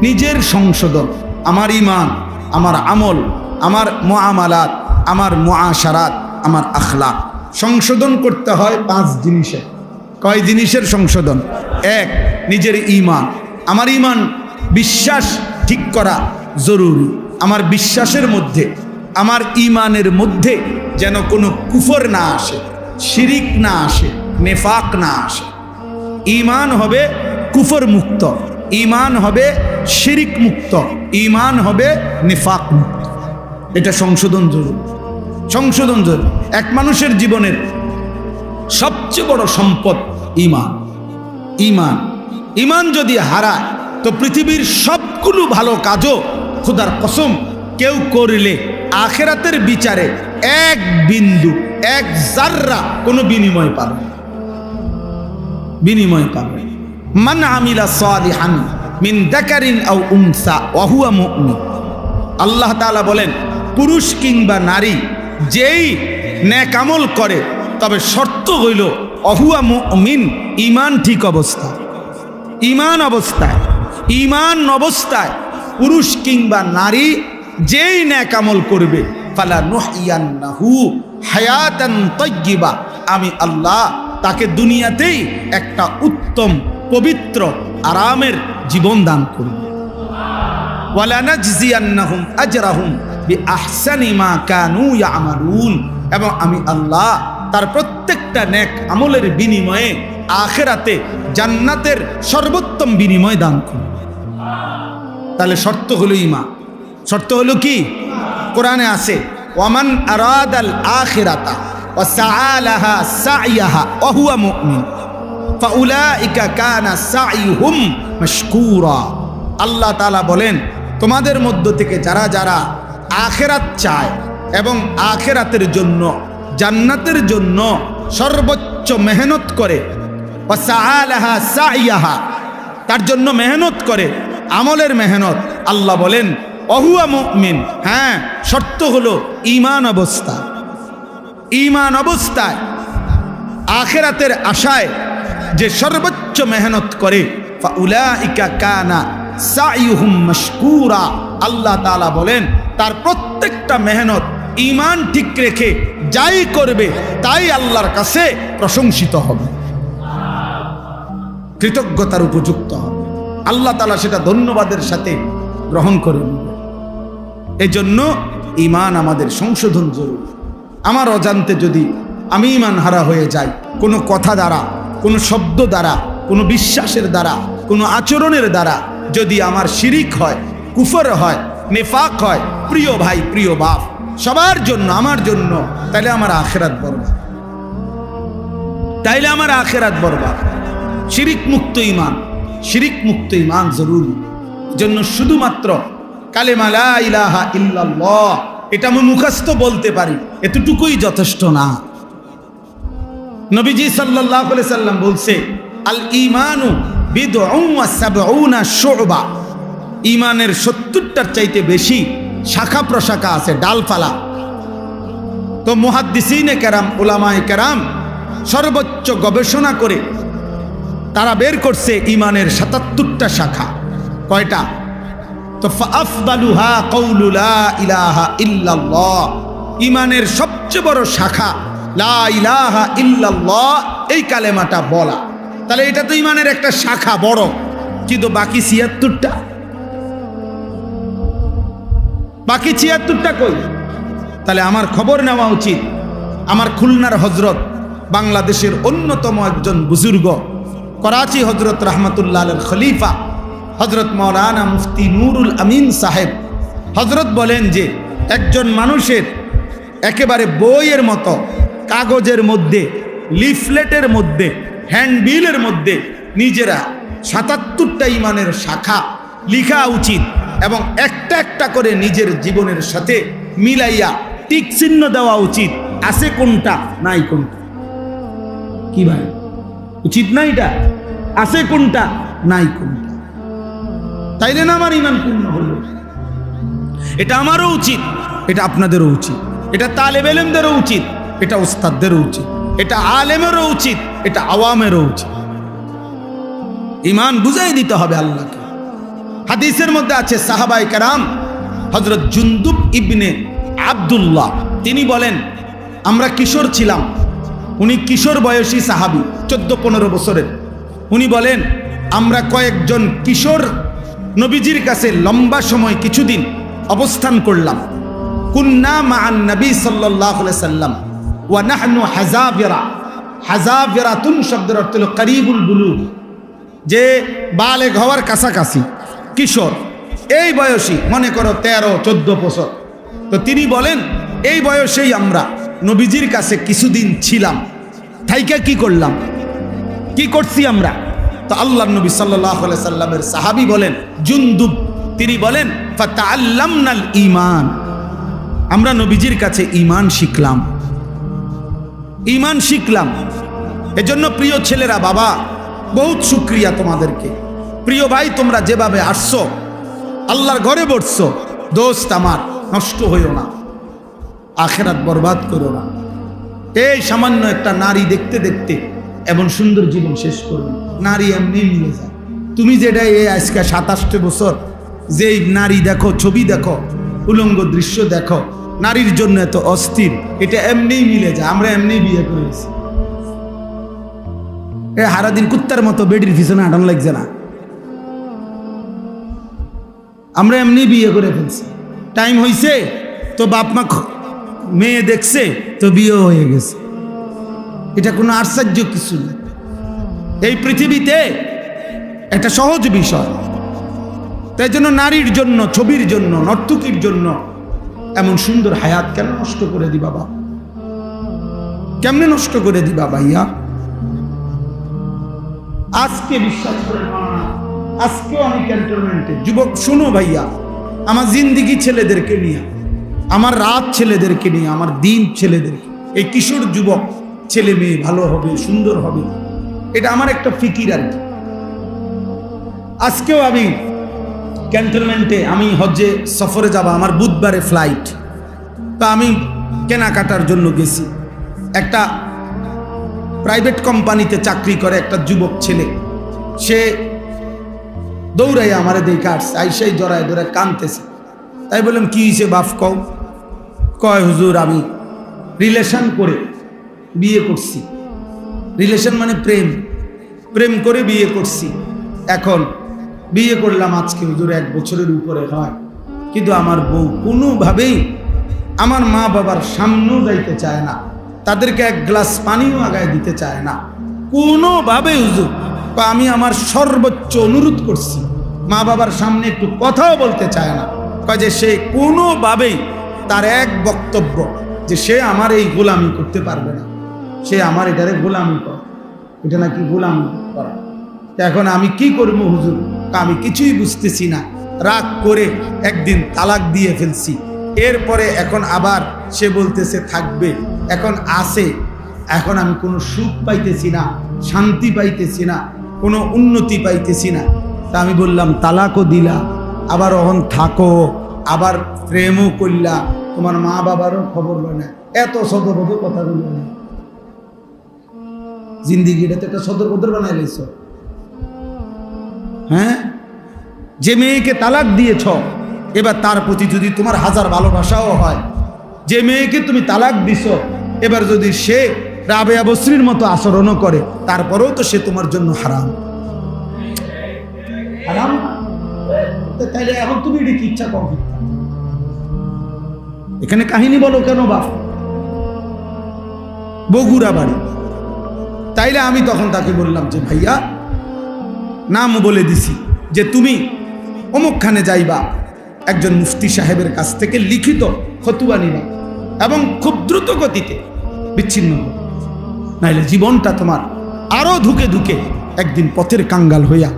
নিজের সংশোধন, আমার ঈমান, আমার আমল, আমার মুআমালাত, আমার মুআশারাত, আমার আখলাক সংশোধন করতে হয় 5 জিনিসে। কয় জিনিসের সংশোধন? 1, নিজের ঈমান। আমার ঈমান, বিশ্বাস ঠিক করা জরুরি। আমার বিশ্বাসের মধ্যে, আমার ঈমানের মধ্যে যেন কোনো কুফর না আসে, শিরিক না আসে, নেফাক না আসে। ঈমান হবে কুফর মুক্ত, ঈমান হবে শিরিক মুক্ত, ঈমান হবে নেফাক মুক্ত। এটা সংশোধন জরুরি, সংশোধন জরুরি। এক মানুষের জীবনের সবচেয়ে বড় সম্পদ ঈমান। ঈমান, ঈমান যদি হারায় তো পৃথিবীর সবগুলো ভালো কাজও খোদার কসম কেউ করলে আখিরাতের বিচারে 1 বিন্দু 1 জাররা কোনো বিনিময় পাবে, বিনিময় পাবে। মান আমিলা সালিহান মিন যাকারিন আও উনসা ওয়া হুয়া মুমিন। আল্লাহ তাআলা বলেন, পুরুষ কিংবা নারী যেই নেক আমল করে, তবে শর্ত হইল অহুয়া মুমিন, ঈমান ঠিক অবস্থা, ঈমান অবস্থায়, ঈমান অবস্থায় পুরুষ কিংবা নারী যেই নেক আমল করবে, ফালা নুহইয়ান্নাহু হায়াতান তাইয়্যিবা, আমি আল্লাহ তাকে দুনিয়াতেই একটা উত্তম পবিত্র আরামের জীবন দান করব। ওয়ালা নাজজিয়ান্নাহুম আজরাহুম বিআহসানি মা কানু ইয়ামালুন, এবং আমি আল্লাহ তার প্রত্যেকটা নেক আমলের বিনিময়ে আখিরাতে জান্নাতের সর্বোত্তম বিনিময় দান করব। তাহলে শর্ত হলো ঈমান। শর্ত হলো কি? কোরআনে আছে, ওয়ামান আরাদাল আখিরাতা ওয়া সাআলাহা সাইয়াহা ওয়া হুয়া মুমিন ফাউলাইকা কানা সাইয়ুহুম মাশকুরা। আল্লাহ তাআলা বলেন, তোমাদের মধ্য থেকে যারা যারা আখিরাত চায় এবং আখিরাতের জন্য, জান্নাতের জন্য সর্বোচ্চ মেহনত করে, ওয়া সাআলাহা সাইয়াহা, তার জন্য মেহনত করে, আমলের মেহনত, আল্লাহ বলেন ওহুয়া মুমিন। হ্যাঁ, শর্ত হলো ঈমান অবস্থা। ঈমান অবস্থায় আখিরাতের আশায় যে সর্বোচ্চ মেহনত করে, ফাউলাইকা কানা সাইয়ুহুম মাশকুরা। আল্লাহ তাআলা বলেন, তার প্রত্যেকটা মেহনত ঈমান ঠিক রেখে যাই করবে তাই আল্লাহর কাছে প্রশংসিত হবে, কৃতজ্ঞতার উপযুক্ত হবে। আল্লাহ তাআলা সেটা ধন্যবাদের সাথে গ্রহণ করে নেবে। এজন্য ঈমান আমাদের সংশোধন জরুরি। আমার অজান্তে যদি আমি ঈমান হারা হয়ে যাই, কোনো কথা দ্বারা, কোনো শব্দ দ্বারা, কোনো বিশ্বাসের দ্বারা, কোনো আচরণের দ্বারা যদি আমার শিরিক হয়, কুফর হয়, নেফাক হয়, প্রিয় ভাই প্রিয় বাপ সবার জন্য, আমার জন্য, তাইলে আমার আখিরাত বরবাদ, তাইলে আমার আখিরাত বরবাদ। শিরিক মুক্ত ঈমান, শিরিক মুক্ত ঈমান জরুরি। জন্য শুধুমাত্র কালেমা লা ইলাহা ইল্লাল্লাহ এটা আমি মুখস্থ বলতে পারি, এতটুকুই যথেষ্ট না। নবীজি সাল্লাল্লাহু আলাইহি সাল্লাম বলছে, আল ঈমানু বিদউন ওয়া সাবউনা শুবা, ঈমানের 70টার চাইতে বেশি শাখা প্রশাখা আছে, ডালপালা। তো মুহাদ্দিসিনে কেরাম, উলামায়ে কেরাম সর্বোচ্চ গবেষণা করে তারা বের করছে ঈমানের 77টা শাখা। কয়টা? তো ফাআফদালুহা কাউলু লা ইলাহা ইল্লাল্লাহ, ঈমানের সবচেয়ে বড় শাখা লা ইলাহা ইল্লাল্লাহ, এই কালেমাটা বলা। তাহলে এটা তো ঈমানের একটা শাখা বড়, কিন্তু বাকি 76টা, বাকি 76টা কই? তাহলে আমার খবর নেওয়া উচিত। আমার খুলনার হজরত, বাংলাদেশের অন্যতম একজন বুজুর্গ, করাচি হজরত রহমতুল্লাহ আলাইহির খলিফা হজরত মাওলানা মুফতি নুরুল আমিন সাহেব হজরত বলেন যে একজন মানুষের একেবারে বইয়ের মতো কাগজের মধ্যে, লিফলেটের মধ্যে, হ্যান্ডবিলের মধ্যে নিজেরা 77টা ঈমানের শাখা লিখা উচিত এবং একটা একটা করে নিজের জীবনের সাথে মিলাইয়া টিক চিহ্ন দেওয়া উচিত। আছে কোনটা, নাই কোনটা। কি ভাই, উচিত না এটা? আছে কোনটা, নাই কোনটা। তাইলে না আমার ঈমান পূর্ণ হলো। এটা আমারও উচিত, এটা আপনাদেরও উচিত, এটা তালেব ইলমদেরও উচিত, এটা উস্তাদদেরও উচিত, এটা আলেমেরও উচিত, এটা আওয়ামেরও উচিত। ঈমান বুঝাই দিতে হবে আল্লাহকে। হাদিসের মধ্যে আছে সাহাবায়ে কেরাম হযরত জুনদুব ইবনে আব্দুল্লাহ তিনি বলেন, আমরা কিশোর ছিলাম। উনি কিশোর বয়সী সাহাবী, 14-15 বছরের। উনি বলেন, আমরা কয়েকজন কিশোর নবীজির কাছে লম্বা সময় কিছুদিন অবস্থান করলাম। কুন্না মা'আন নবী সাল্লাল্লাহু আলাইহি সাল্লাম ওয়া নাহনু হাযাবিরা। হাযাবিরাতুন শব্দের অর্থ হলো করিবুল বুলুগ, যে বালেগ হওয়ার কাছাকাছি কিশোর, এই বয়সী, মনে করো 13-14 বছর। তো তিনি বলেন, এই বয়সেই আমরা নবীজির কাছে কিছুদিন ছিলাম। থাইকা কি করলাম, কি করছি আমরা? তো আল্লাহর নবী সাল্লাল্লাহু আলাইহি সাল্লামের সাহাবী বলেন জুনদুব, তিনি বলেন ফাতাআল্লামনাল ঈমান, আমরা নবীজির কাছে ঈমান শিখলাম, ঈমান শিখলাম। এজন্য প্রিয় ছেলেরা, বাবা বহুত শুকরিয়া তোমাদেরকে। প্রিয় ভাই, তোমরা যেভাবে আসছো, আল্লাহর ঘরে বসছো, দোস্ত আমার নষ্ট হইও না, আখিরাত বরবাদ করো না। এই সামান্য একটা নারী দেখতে দেখতে এমন সুন্দর জীবন শেষ করবে। নারী এমনি মিলে যায়। তুমি যেটা এই আজকে 27 বছর যেই নারী দেখো, ছবি দেখো, উলঙ্গ দৃশ্য দেখো, নারীর জন্য এত অস্থির, এটা এমনি মিলে যায়। আমরা এমনি বিয়ে করেছি, এ সারাদিন কুত্তার মতো বেডির পিছনে হাঁটানো লাগছে না, আমরা এমনি বিয়ে করে ফেলছি। টাইম হয়েছে তো বাপ মা মেয়ে দেখছে তো বিয়ে হয়ে গেছে। এটা কোনো আশ্চর্য কিছু না। এই পৃথিবীতে একটা সহজ বিষয়। তাই জন্য নারীর জন্য, ছবির জন্য, নর্তকীর জন্য এমন সুন্দর হায়াত কেন নষ্ট করে দিবা বাবা? কেমনে নষ্ট করে দিবা ভাইয়া? আজকে বিশ্বাস করে না, আজকেও আমি ক্যান্টনমেন্টে যুবক, শোনো ভাইয়া, আমার জিন্দিগি ছেলেদেরকে নিয়ে, আমার রাত ছেলেদেরকে নিয়ে, আমার দিন ছেলেদেরকে, এই কিশোর যুবক ছেলে মেয়ে ভালো হবে, সুন্দর হবে, এটা আমার একটা ফিকির আর কি। আজকেও আমি ক্যান্টনমেন্টে, আমি হজ্জে সফরে যাব, আমার বুধবারে ফ্লাইট। তা আমি কেনাকাটার জন্য গেছি। একটা প্রাইভেট কোম্পানিতে চাকরি করে একটা যুবক ছেলে, সে দৌড়াই আমারে দেখে আসছে, আইসাই জড়ায় ধরে কাঁদতেছে। তাই বললাম, কি হয়েছে বাপ কও? কয় হুজুর, আমি রিলেশন করে বিয়ে করছি। রিলেশন মানে প্রেম, প্রেম করে বিয়ে করছি। এখন বিয়ে করলাম আজকে হুজুর 1 বছরের উপরে হয়, কিন্তু আমার বউ কোনোভাবেই আমার মা বাবার সামনেও যাইতে চায় না, তাদেরকে 1 গ্লাস পানিও আগায় দিতে চায় না কোনোভাবে হুজুর। আমি আমার সর্বোচ্চ অনুরোধ করছি, মা বাবার সামনে একটু কথাও বলতে চায় না। কয় যে সে কোনোভাবেই তার এক বক্তব্য যে সে আমার এই গোলামি করতে পারবে না, সে আমার এটারে গোলামি করে, এটা নাকি গোলামি করা। এখন আমি কি করবো হুজুর? আমি কিছুই বুঝতেছি না। রাগ করে একদিন তালাক দিয়ে ফেলছি। এরপরে এখন আবার সে বলতেছে থাকবে, এখন আসে, এখন আমি কোনো সুখ পাইতেছি না, শান্তি পাইতেছি না, কোনো উন্নতি পাইতেছি না। তা আমি বললাম তালাকও দিলা, আবার অহন থাকো, আবার প্রেমও করলা, তোমার মা বাবারও খবর লয় না, এত সদবদ কথাগুলো না। জিন্দিগিটাতে একটা সদরবদর বানাই লাইছ। হ্যাঁ, যে মেয়েকে তালাক দিয়েছ, এবার তার প্রতি যদি তোমার হাজার ভালোবাসাও হয়, যে মেয়েকে তুমি তালাক দিছ, এবার যদি সে রাবেয়া বসরির মতো আচরণও করে, তারপরেও তো সে তোমার জন্য হারাম। হারাম তাইলে এখন তুমি এটা কি ইচ্ছা করো? এখানে কাহিনী বলো কেন বাপ? বগুড়া বাড়ি। তাইলে আমি তখন তাকে বললাম যে ভাইয়া, নাম বলে দিছি যে তুমি অমুকখানে যাইবা, একজন মুফতি সাহেবের কাছ থেকে লিখিত ফতুয়া নিবা এবং খুব দ্রুত গতিতে বিচ্ছিন্ন হবে, নাইলে জীবনটা তোমার আরো ধুকে ধুকে একদিন পথের কাঙ্গাল হইয়া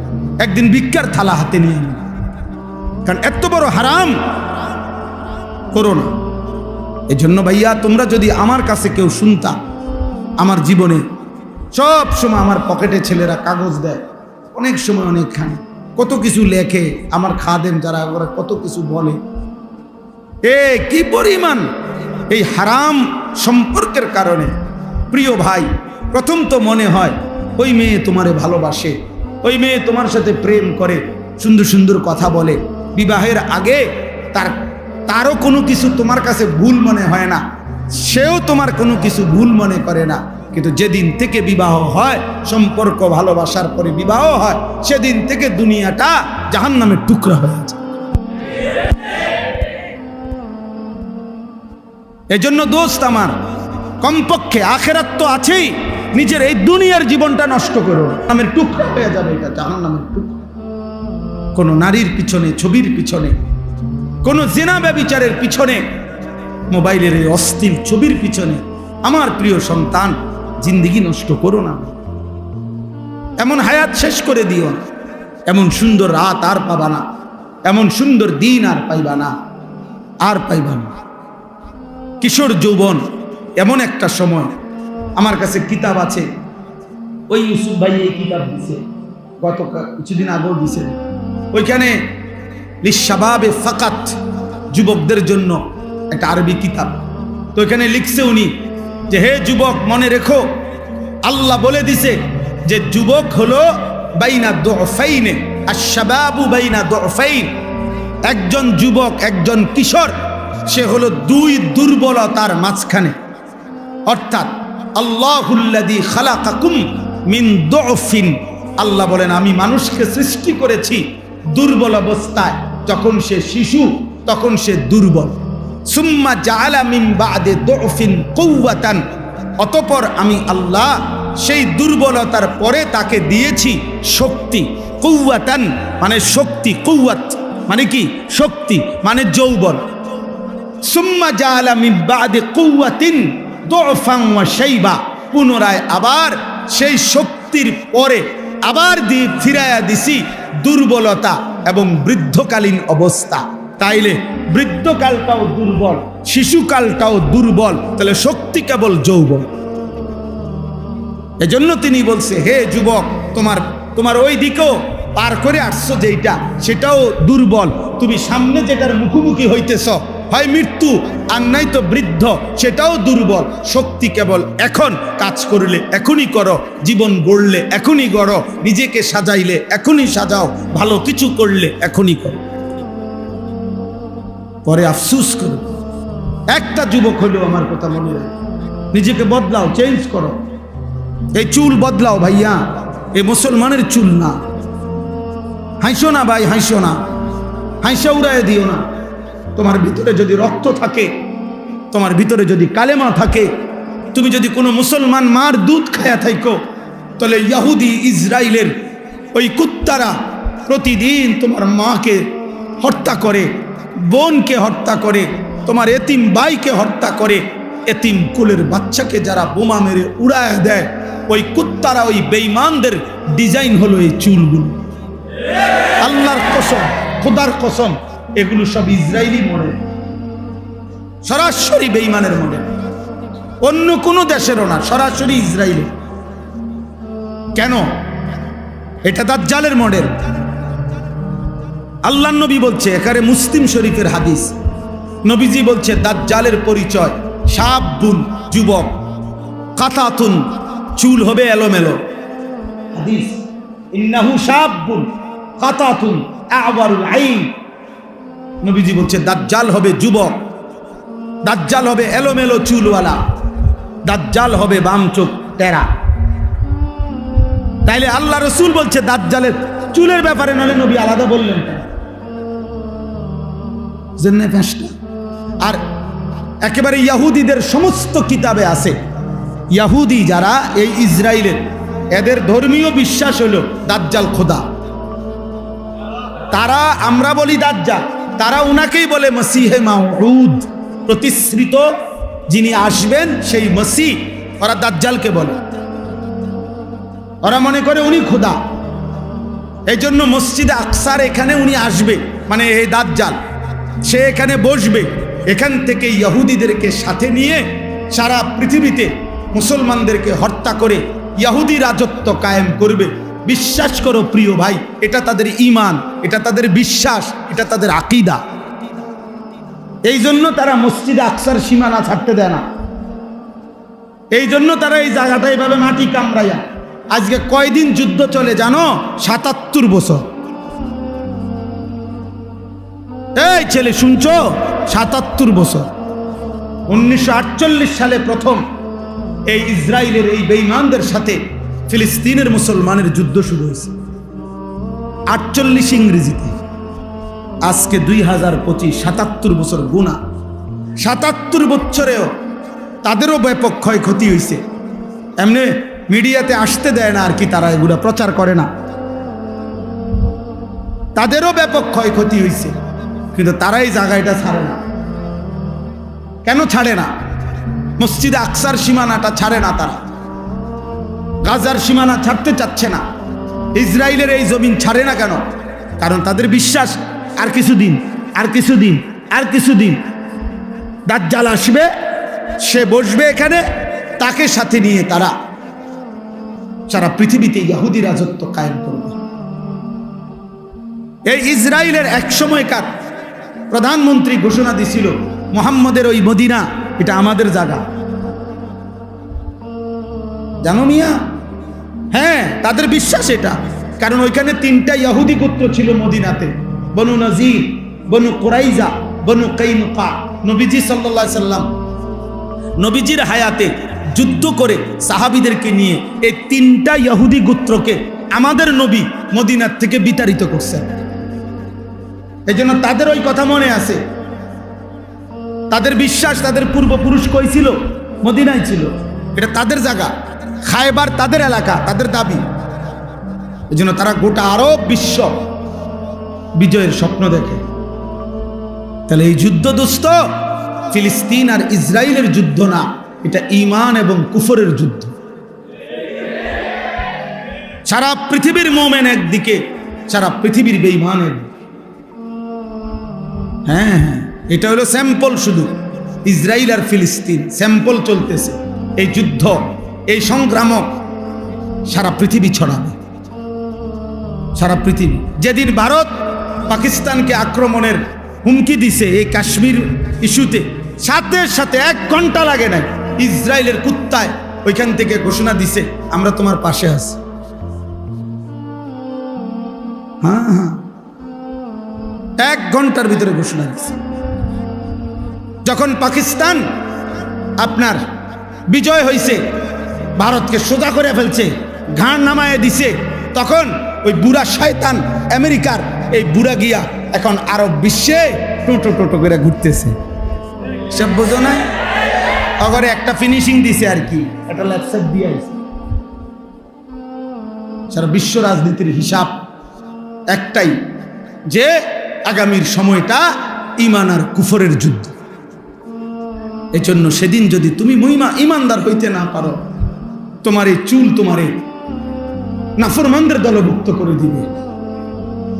একদিন ভিক্ষার থালা হাতে নিয়ে আনবে। কারণ এত বড় হারাম করো না। এই জন্য ভাইয়া, তোমরা যদি আমার কাছে কেউ শুনতা, আমার জীবনে সব সময় আমার পকেটে ছেলেরা কাগজ দেয়, অনেক সময় অনেকখানি কত কিছু লেখে, আমার খাদেম যারা ওরা কত কিছু বলে। কি পরিমাণ এই হারাম সম্পর্কের কারণে প্রিয় ভাই, প্রথম তো মনে হয় ওই মেয়ে তোমারে ভালোবাসে, ওই মেয়ে তোমার সাথে প্রেম করে, সুন্দর সুন্দর কথা বলে, বিবাহের আগে তারও কোনো কিছু তোমার কাছে ভুল মনে হয় না, সেও তোমার কোনো কিছু ভুল মনে করে না। কিন্তু যেদিন থেকে বিবাহ হয়, সম্পর্ক ভালোবাসার পরে বিবাহ হয়, সেদিন থেকে দুনিয়াটা জাহান্নামের টুকরা হয়ে যায়। এজন্য দোস্ত আমার, কমপক্ষে আখেরাত তো আছেই, নিজের এই দুনিয়ার জীবনটা নষ্ট করো, নামের টুকরা হয়ে যাবে, এটা জাহান্নামের টুকরা। কোন নারীর পিছনে, ছবির পিছনে, কোন জিনা ব্যভিচারের পিছনে, মোবাইলের এই অস্থির ছবির পিছনে আমার প্রিয় সন্তান জিন্দেগি নষ্ট করো না। এমন হায়াত শেষ করে দিও না, এমন সুন্দর রাত আর পাবা না, এমন সুন্দর দিন আর পাইবা না, আর পাইবা না। কিশোর যৌবন এমন একটা সময়, আমার কাছে কিতাব আছে, ওই ইউসুফ ভাই এই কিতাব দিছে, গত কিছুদিন আগেও দিছে, ওইখানে লিশাবাবে ফাকাত, যুবকদের জন্য একটা আরবি কিতাব। তো এখানে লিখছে উনি যে হে যুবক, মনে রেখো, আল্লাহ বলে দিছে যে যুবক হলো বাইনা দুফাইনে, আশ-শাবাবু বাইনা দুফাইন। একজন যুবক, একজন কিশোর, সে হলো দুই দুর্বলতার মাঝখানে। অর্থাৎ আল্লাহুল্লাযী খালাকাকুম মিন দুফিন, আল্লাহ বলেন আমি মানুষকে সৃষ্টি করেছি দুর্বল অবস্থায়। যখন সে শিশু তখন সে দুর্বল। সুম্মা জাআলা মিন বা'দে দুফিন কুওয়াতান, অতঃপর আমি আল্লাহ সেই দুর্বলতার পরে তাকে দিয়েছি শক্তি। কুওয়াতান মানে শক্তি, কুওয়াত মানে কি? শক্তি মানে যৌবন। সুম্মা জাআলা মিন বা'দে কুওয়াতিন দুফান ওয়া শাইবা, পুনরায় আবার সেই শক্তির পরে আবার ফিরাইয়া দিছি দুর্বলতা এবং বৃদ্ধকালীন অবস্থা। তাইলে বৃদ্ধকালটাও দুর্বল, শিশুকালটাও দুর্বল, তাহলে শক্তি কেবল যৌবন। এজন্য তিনি বলছে হে যুবক, তোমার ওই দিকেও পার করে আসছো যেটা, সেটাও দুর্বল। তুমি সামনে যেটার মুখোমুখি হইতেছ, হয় মৃত্যু আর নাই তো বৃদ্ধ, সেটাও দুর্বল। শক্তি কেবল এখন, কাজ করলে এখনই করো, জীবন গড়লে এখনই গড়ো, নিজেকে সাজাইলে এখনই সাজাও, ভালো কিছু করলে এখনই করো, পরে আফসুস করো। একটা যুবক হলেও আমার কথা মনে রাখো, নিজেকে বদলাও, চেঞ্জ করো। এই চুল বদলাও ভাইয়া, এই মুসলমানের চুল না। হাসো না ভাই, হাসো না, হাসা উড়ায় দিও না। তোমার ভিতরে যদি রক্ত থাকে, তোমার ভিতরে যদি কালেমা থাকে, তুমি যদি কোনো মুসলমান মার দুধ খায়া থাইকো, তাহলে ইহুদি ইসরায়েলের ওই কুত্তারা প্রতিদিন তোমার মাকে হত্যা করে, বোনকে হত্যা করে, তোমার এতিম ভাইকে হত্যা করে, এতিম কুলের বাচ্চাকে যারা বোমা মেরে উড়ায় দেয়, ওই কুত্তারা, ওই বেঈমানদের ডিজাইন হলো এই চুলগুলো। আল্লাহর কসম, খোদার কসম, এগুলো সব ইসরায়েলি মডেল, সরাসরি বেঈমানের মডেল, অন্য কোনো দেশেরও না, সরাসরি ইসরায়েলি। কেন? এটা দাজ্জালের মডেল। আল্লাহর নবী বলছে, এখানে মুসলিম শরীফের হাদিস, নবীজি বলছে দাজ্জালের পরিচয় শাবুন, যুবক, কাতাতুন, চুল হবে এলোমেলো। হাদিস, ইন্নাহু শাবুন কাতাতুন আওয়ারুল আইন। নবীজি বলছে দাজ্জাল হবে যুবক, দাজ্জাল হবে এলোমেলো চুলওয়ালা, দাজ্জাল হবে বাম চোখ টেরা। তাইলে আল্লাহ রসুল বলছে দাজ্জালের চুলের ব্যাপারে, নাহলে নবী আলাদা বললেন। আর একেবারে ইহুদিদের সমস্ত কিতাবে আছে, ইহুদি যারা এই ইসরায়েলের, এদের ধর্মীয় বিশ্বাস হলো দাজ্জাল খোদা। তারা, আমরা বলি দাজ্জাল, তারা উনাকেই বলে মসিহে মাউউদ, প্রতিশ্রিত যিনি আসবেন সেই মসিহ, ওরা দাজ্জালকে বলে। ওরা মনে করে উনি খোদা। এই জন্য মসজিদে আকসার এখানে উনি আসবে, মানে এই দাজ্জাল, সে এখানে বসবে, এখান থেকে ইহুদিদেরকে সাথে নিয়ে সারা পৃথিবীতে মুসলমানদেরকে হত্যা করে ইহুদি রাজত্ব কায়েম করবে। বিশ্বাস করো প্রিয় ভাই, এটা তাদের ঈমান, এটা তাদের বিশ্বাস, এটা তাদের আকীদা। এই জন্য তারা মসজিদে আকসার সীমানা ছাড়তে দেয় না। এই জন্য তারা এই জায়গাটা এইভাবে মাটি কামড়াইয়া, আজকে কয়দিন যুদ্ধ চলে জানো? ৭৭ বছর। এই ছেলে শুনছো? ৭৭ বছর। 1948 সালে প্রথম এই ইসরায়েলের এই বেঈমানদের সাথে ফিলিস্তিনের মুসলমানের যুদ্ধ শুরু হয়েছে। 48 ইংরেজিতে, আজকে 2025, ৭৭ বছর গুণা। ৭৭ বছরেও তাদেরও ব্যাপক ক্ষয়ক্ষতি হয়েছে। এমনি মিডিয়াতে আসতে দেয় না আর কি, তারা এগুলো প্রচার করে না। তাদেরও ব্যাপক ক্ষয়ক্ষতি হয়েছে, কিন্তু তারা এই জায়গাটা ছাড়ে না। কেন ছাড়ে না? মসজিদে আকসার সীমানাটা ছাড়ে না তারা, গাজার সীমানা ছাড়তে চাচ্ছে না, ইসরায়েলের এই জমিন ছাড়ে না। কেন? কারণ তাদের বিশ্বাস আর কিছুদিন, আর কিছুদিন, আর কিছুদিন দাজ্জাল আসবে, সে বসবে এখানে, তাকে সাথে নিয়ে তারা সারা পৃথিবীতে ইহুদি রাজত্ব কায়েম করবে। এই ইসরায়েলের এক সময়কার প্রধানমন্ত্রী ঘোষণা দিছিল, মুহাম্মদের ওই মদিনা এটা আমাদের জায়গা। জানো মিয়া? হ্যাঁ, তাদের বিশ্বাস এটা। কারণ ওইখানে 3টা ইহুদি গোত্র ছিল মদিনাতে, বনু নজির, বনু কুরাইজা, বনু কাইনুকা। নবীজি সাল্লাল্লাহু আলাইহি সাল্লাম নবীজির হায়াতে যুদ্ধ করে সাহাবীদেরকে নিয়ে এই 3টা ইহুদি গোত্রকে আমাদের নবী মদিনার থেকে বিতাড়িত করছেন। এই জন্য তাদের ওই কথা মনে আছে। তাদের বিশ্বাস, তাদের পূর্বপুরুষ কই ছিল? মদিনায় ছিল। এটা তাদের জায়গা, খায়বার তাদের এলাকা, তাদের দাবি। এই জন্য তারা গোটা আরব বিশ্ব বিজয়ের স্বপ্ন দেখে। তাহলে এই যুদ্ধ দোস্ত ফিলিস্তিন আর ইসরায়েলের যুদ্ধ না, এটা ঈমান এবং কুফরের যুদ্ধ। সারা পৃথিবীর মুমিন একদিকে, সারা পৃথিবীর বেঈমানের। হ্যাঁ হ্যাঁ, এটা হলো স্যাম্পল, শুধু ইসরায়েল আর ফিলিস্তিন স্যাম্পল চলতেছে। এই যুদ্ধ, এই সংগ্রামক সারা পৃথিবী ছড়াবে, সারা পৃথিবী। যেদিন ভারত পাকিস্তানকে আক্রমণের হুমকি দিছে এই কাশ্মীর ইস্যুতে, সাথে সাথে 1 ঘন্টা লাগে নাই, ইসরায়েলের কুত্তায় ওইখান থেকে ঘোষণা দিছে, আমরা তোমার পাশে আছি। হ্যাঁ হ্যাঁ, 1 ঘন্টার ভিতরে ঘোষণা দিছে। যখন পাকিস্তান আপনার বিজয় হয়েছে, ভারতকে সোজা করে ফেলছে, ঘাড় নামায় দিছে, তখন ওই বুড়া শয়তান আমেরিকার এই বুড়া গিয়া এখন আরব বিশ্বে টোটো টোটো করে ঘুরতেছে। সব বোঝো না? অগরে একটা ফিনিশিং দিছে আর কি, একটা ল্যাপসেট দিয়ে আসছে। সারা বিশ্ব রাজনীতির হিসাব একটাই, যে আগামীর সময়টা ঈমান আর কুফরের যুদ্ধ। এজন্য সেদিন যদি তুমি ঈমানদার হইতে না পারো, তোমার এই চুল তোমারে নাফরমানদের দলভুক্ত করে দিবে।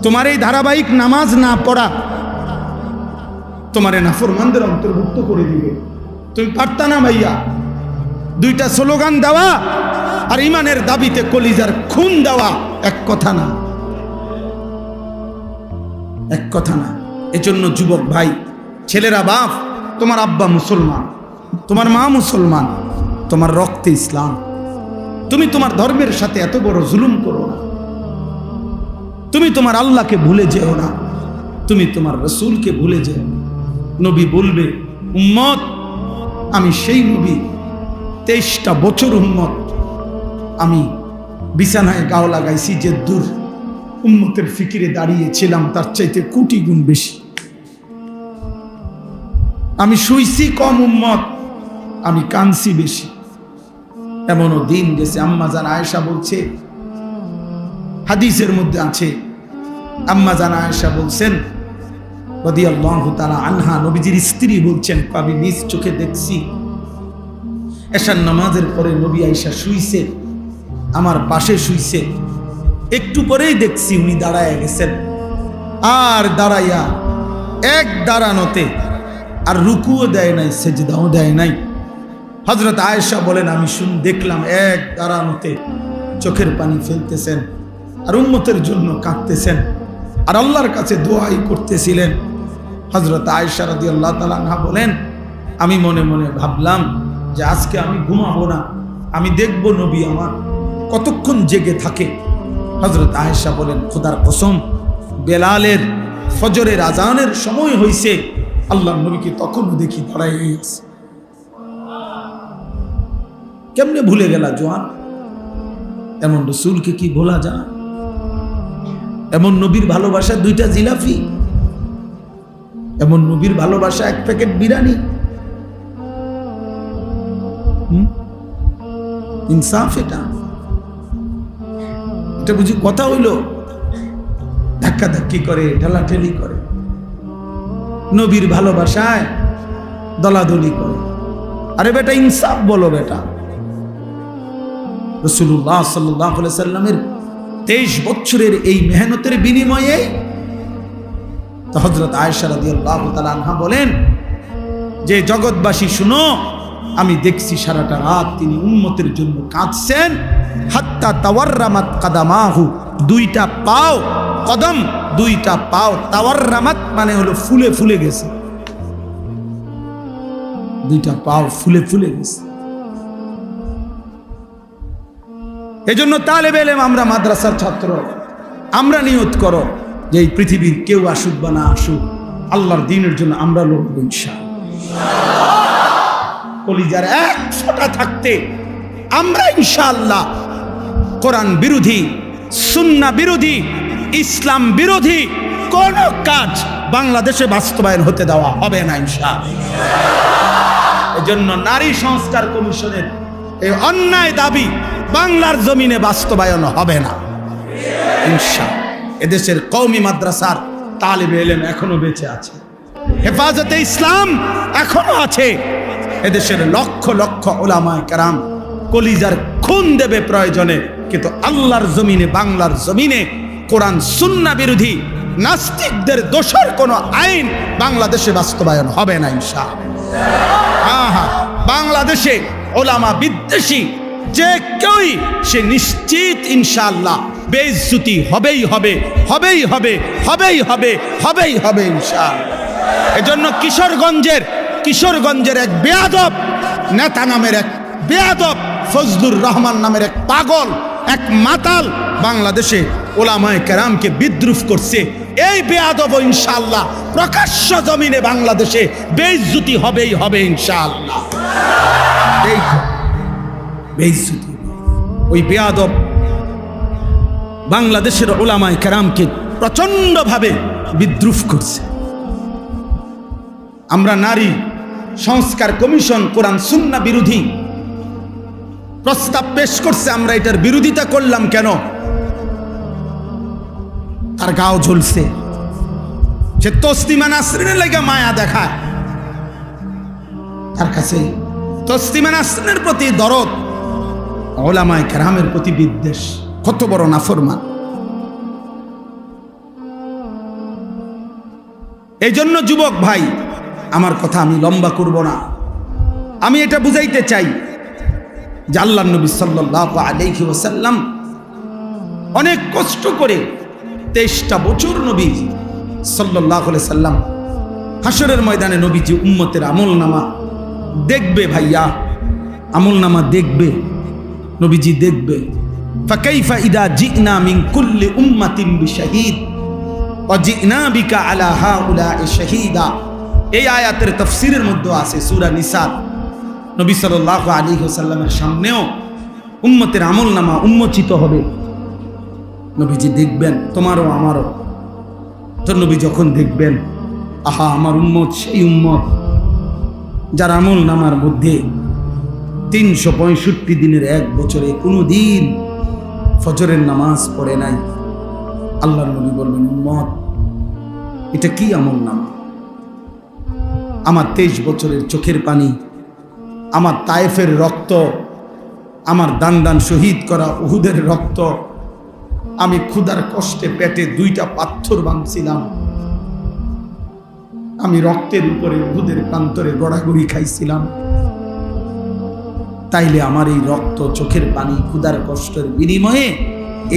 তোমার এই ধারাবাহিক নামাজ না পড়া তোমারে নাফরমানদের অন্তর্ভুক্ত করে দিবে। তুমি পারতা না ভাইয়া দুইটা স্লোগান দেওয়া আর ইমানের দাবিতে কলিজার খুন দেওয়া এক কথা না, এক কথা না। এজন্য যুবক ভাই, ছেলেরা, বাপ, তোমার আব্বা মুসলমান, তোমার মা মুসলমান, তোমার রক্তে ইসলাম। তুমি তোমার ধর্মের সাথে এত বড় জুলুম করো না। তুমি তোমার আল্লাহকে ভুলে যেও না, তুমি তোমার রসুলকে ভুলে যেও। নবী বলবে, উম্মত আমি সেই নবী, 23টা বছর উম্মত আমি বিছানায় গাও লাগাইছি, যে দূর উম্মতের ফিকিরে দাঁড়িয়েছিলাম তার চাইতে কোটি গুণ বেশি। আমি শুইছি কম উম্মত, আমি কাঁদছি বেশি। এমনও দিন গেছে, আম্মা জান আয়েশা বলছে, হাদিসের মধ্যে আছে, আম্মা জান আয়েশা বলছেন রাদিয়াল্লাহু তাআলা আনহা, নবীজির স্ত্রী বলছেন, আমি নিজ চোখে দেখছি এশার নামাজের পরে নবী আয়েশা শুইছে, আমার পাশে শুইছে। একটু পরেই দেখছি উনি দাঁড়ায় গেছেন, আর দাঁড়াইয়া এক দাঁড়ানোতে আর রুকুও দেয় নাই, সেজদাও দেয় নাই। হযরত আয়েশা বলেন, আমি দেখলাম এক দাঁড়ানোতে চোখের পানি ফেলতেছেন আর উম্মতের জন্য কাঁদতেছেন আর আল্লাহর কাছে দোয়াই করতেছিলেন। হযরত আয়েশা রাদিয়াল্লাহু তাআলা আনহা বলেন, আমি মনে মনে ভাবলাম যে আজকে আমি ঘুমাবো না, আমি দেখব নবী আমার কতক্ষণ জেগে থাকে। হযরত আয়েশা বলেন, খোদার কসম, বেলালের ফজরের আজানের সময় হইছে, আল্লাহর নবীকে তখনও দেখি দাঁড়ায় আছে। কেমনে ভুলে গেলা জোয়ান? এমন রসুলকে কি ভোলা যায়? এমন নবীর ভালোবাসা 2টা জিলাপি, এমন নবীর ভালোবাসা 1 প্যাকেট বিরিয়ানি। ইনসাফ এটা? এটা বুঝি কথা হইল? ধাক্কাধাক্কি করে, ঠেলাঠেলি করে, নবীর ভালোবাসায় দলাদলি করে। আরে বেটা ইনসাফ বলো বেটা। রাসূলুল্লাহ সাল্লাল্লাহু আলাইহি সাল্লামের 23 বছরের এই মেহনতের বিনিময়ে তো হযরত আয়েশা রাদিয়াল্লাহু তাআলা আনহা বলেন যে, জগৎবাসী শুনো, আমি দেখছি সারাটা রাত তিনি উম্মতের জন্য কাঁদছেন। হাত্তা তাওয়াররামাত কাদামাহু, 2টা পাও, কদম 2টা পাও, তাওয়াররামাত মানে হলো ফুলে ফুলে গেছে, 2টা পাও ফুলে ফুলে গেছে। এজন্য তালেবে ইলম আমরা, মাদ্রাসার ছাত্র, আমরা নিয়ত করো যে এই পৃথিবীর কেউ আসুক বা না আসুক, আল্লাহর দ্বীনের জন্য আমরা লড়ব ইনশাআল্লাহ। কলিজার 1 ফোঁটা থাকতে আমরা ইনশাআল্লাহ কোরআন বিরোধী, সুন্নাহ বিরোধী, ইসলাম বিরোধী কোন কাজ বাংলাদেশে বাস্তবায়ন হতে দেওয়া হবে না ইনশাআল্লাহ। এজন্য নারী সংস্কার কমিশনের এই অন্যায় দাবি বাংলার জমিনে বাস্তবায়ন হবে না ইনশাআল্লাহ। এদেশের কওমি মাদ্রাসার তালিবে ইলম এখনো বেঁচে আছে, হেফাজতে ইসলাম এখনো আছে। এদেশের লক্ষ লক্ষ উলামায়ে কেরাম কলিজার খুন দেবে প্রয়োজনে, কিন্তু আল্লাহর জমিনে, বাংলার জমিনে কোরআন সুন্নাহ বিরোধী নাস্তিকদের দোষর কোনো আইন বাংলাদেশে বাস্তবায়ন হবে না ইনশাআল্লাহ। বাংলাদেশে উলামা বিদ্বেষী যে কেউই সে নিশ্চিত ইনশাআল্লাহ বেইজ্জতি হবেই হবে, হবেই হবে, হবেই হবে, হবেই হবে ইনশাআল্লাহ। এজন্য কিশোরগঞ্জের এক বেয়াদব নেতা নামের এক বেয়াদব, ফজলুর রহমান নামের এক পাগল, এক মাতাল বাংলাদেশে উলামায়ে কেরামকে বিদ্রুপ করছে। এই বেয়াদব ইনশাআল্লাহ প্রকাশ্য জমিনে বাংলাদেশে বেইজ্জতি হবেই হবে ইনশাআল্লাহ। বেইজ্জতি, ওই বেয়াদব বাংলাদেশের উলামায়ে কেরামকে প্রচন্ডভাবে বিদ্রুপ করছে। আমরা নারী সংস্কার কমিশন কোরআন সুন্নাহ বিরোধী প্রস্তাব পেশ করছে, আমরা এটার বিরোধিতা করলাম কেন? তার গাও ঝলছে, সে তসলিমা নাসরিনের লাগা মায়া দেখায়, তার কাছে তসলিমা নাসরিনের প্রতি দরদ, উলামায়ে কেরামের প্রতি বিদ্বেষ। কত বড় নাফরমান! এই জন্য যুবক ভাই, আমার কথা আমি লম্বা করব না, আমি এটা বুঝাইতে চাই যে আল্লাহর নবী সাল্লাল্লাহু আলাইহি ওয়াসাল্লাম অনেক কষ্ট করে 23টা বছর নবী সাল্লাল্লাহু আলাইহি সাল্লাম হাসরের ময়দানে নবীজি উম্মতের আমলনামা দেখবে। ভাইয়া, আমলনামা দেখবে, নবীজি দেখবে। ফাকাইফা ইদা জিনা মিন কুল্লি উম্মাতিন বিশাহিদ ওয়া জিনা বিকা আলা হাউলা'i শাহীদা। এই আয়াতের তাফসীরের মধ্যে আছে সূরা নিসা। নবী সাল্লাল্লাহু আলাইহি ওয়াসাল্লামের সামনেও উম্মতের আমলনামা উন্মোচিত হবে, নবীজি দেখবেন, তোমারও আমারও। তো নবী যখন দেখবেন, আহা, আমার উম্মত সেই উম্মত যার আমলনামার মধ্যে 365 দিনের এক বছরে কোনো দিন ফজরের নামাজ পড়ে নাই। আল্লাহর নবী বলবেন, উম্মত, এটা কি আমলনামা? আমার 23 বছরের চোখের পানি, আমার তায়েফের রক্ত, আমার দান দান শহীদ করা উহুদের রক্ত, আমি ক্ষুধার কষ্টে পেটে 2টা পাথর বাঁধছিলাম, আমি রক্তের উপরে উহুদের প্রান্তরে গড়াগড়ি খাইছিলাম, তাইলে আমার এই রক্ত, চোখের পানি, ক্ষুধার কষ্টের বিনিময়ে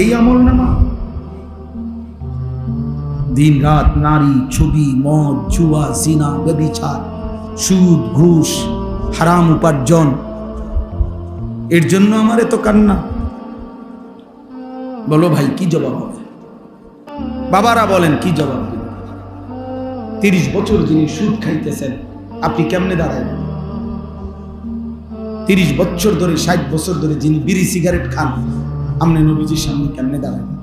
এই আমলনামা? দিন রাত নারী, ছবি, মদ, জুয়া, জিনা, ব্যভিচার, সুদ, ঘুষ, হারাম উপার্জন, এর জন্য আমার এত কান্না? বলো ভাই, কি জবাব হবে? বাবারা বলেন, কি জবাব দিবেন? 30 বছর যিনি সুদ খাইতেছেন, আপনি কেমনে দাঁড়াবেন? 30 বছর ধরে, 60 বছর ধরে যিনি বিড়ি সিগারেট খান, আপনি নবীজির সামনে কেমনে দাঁড়াবেন?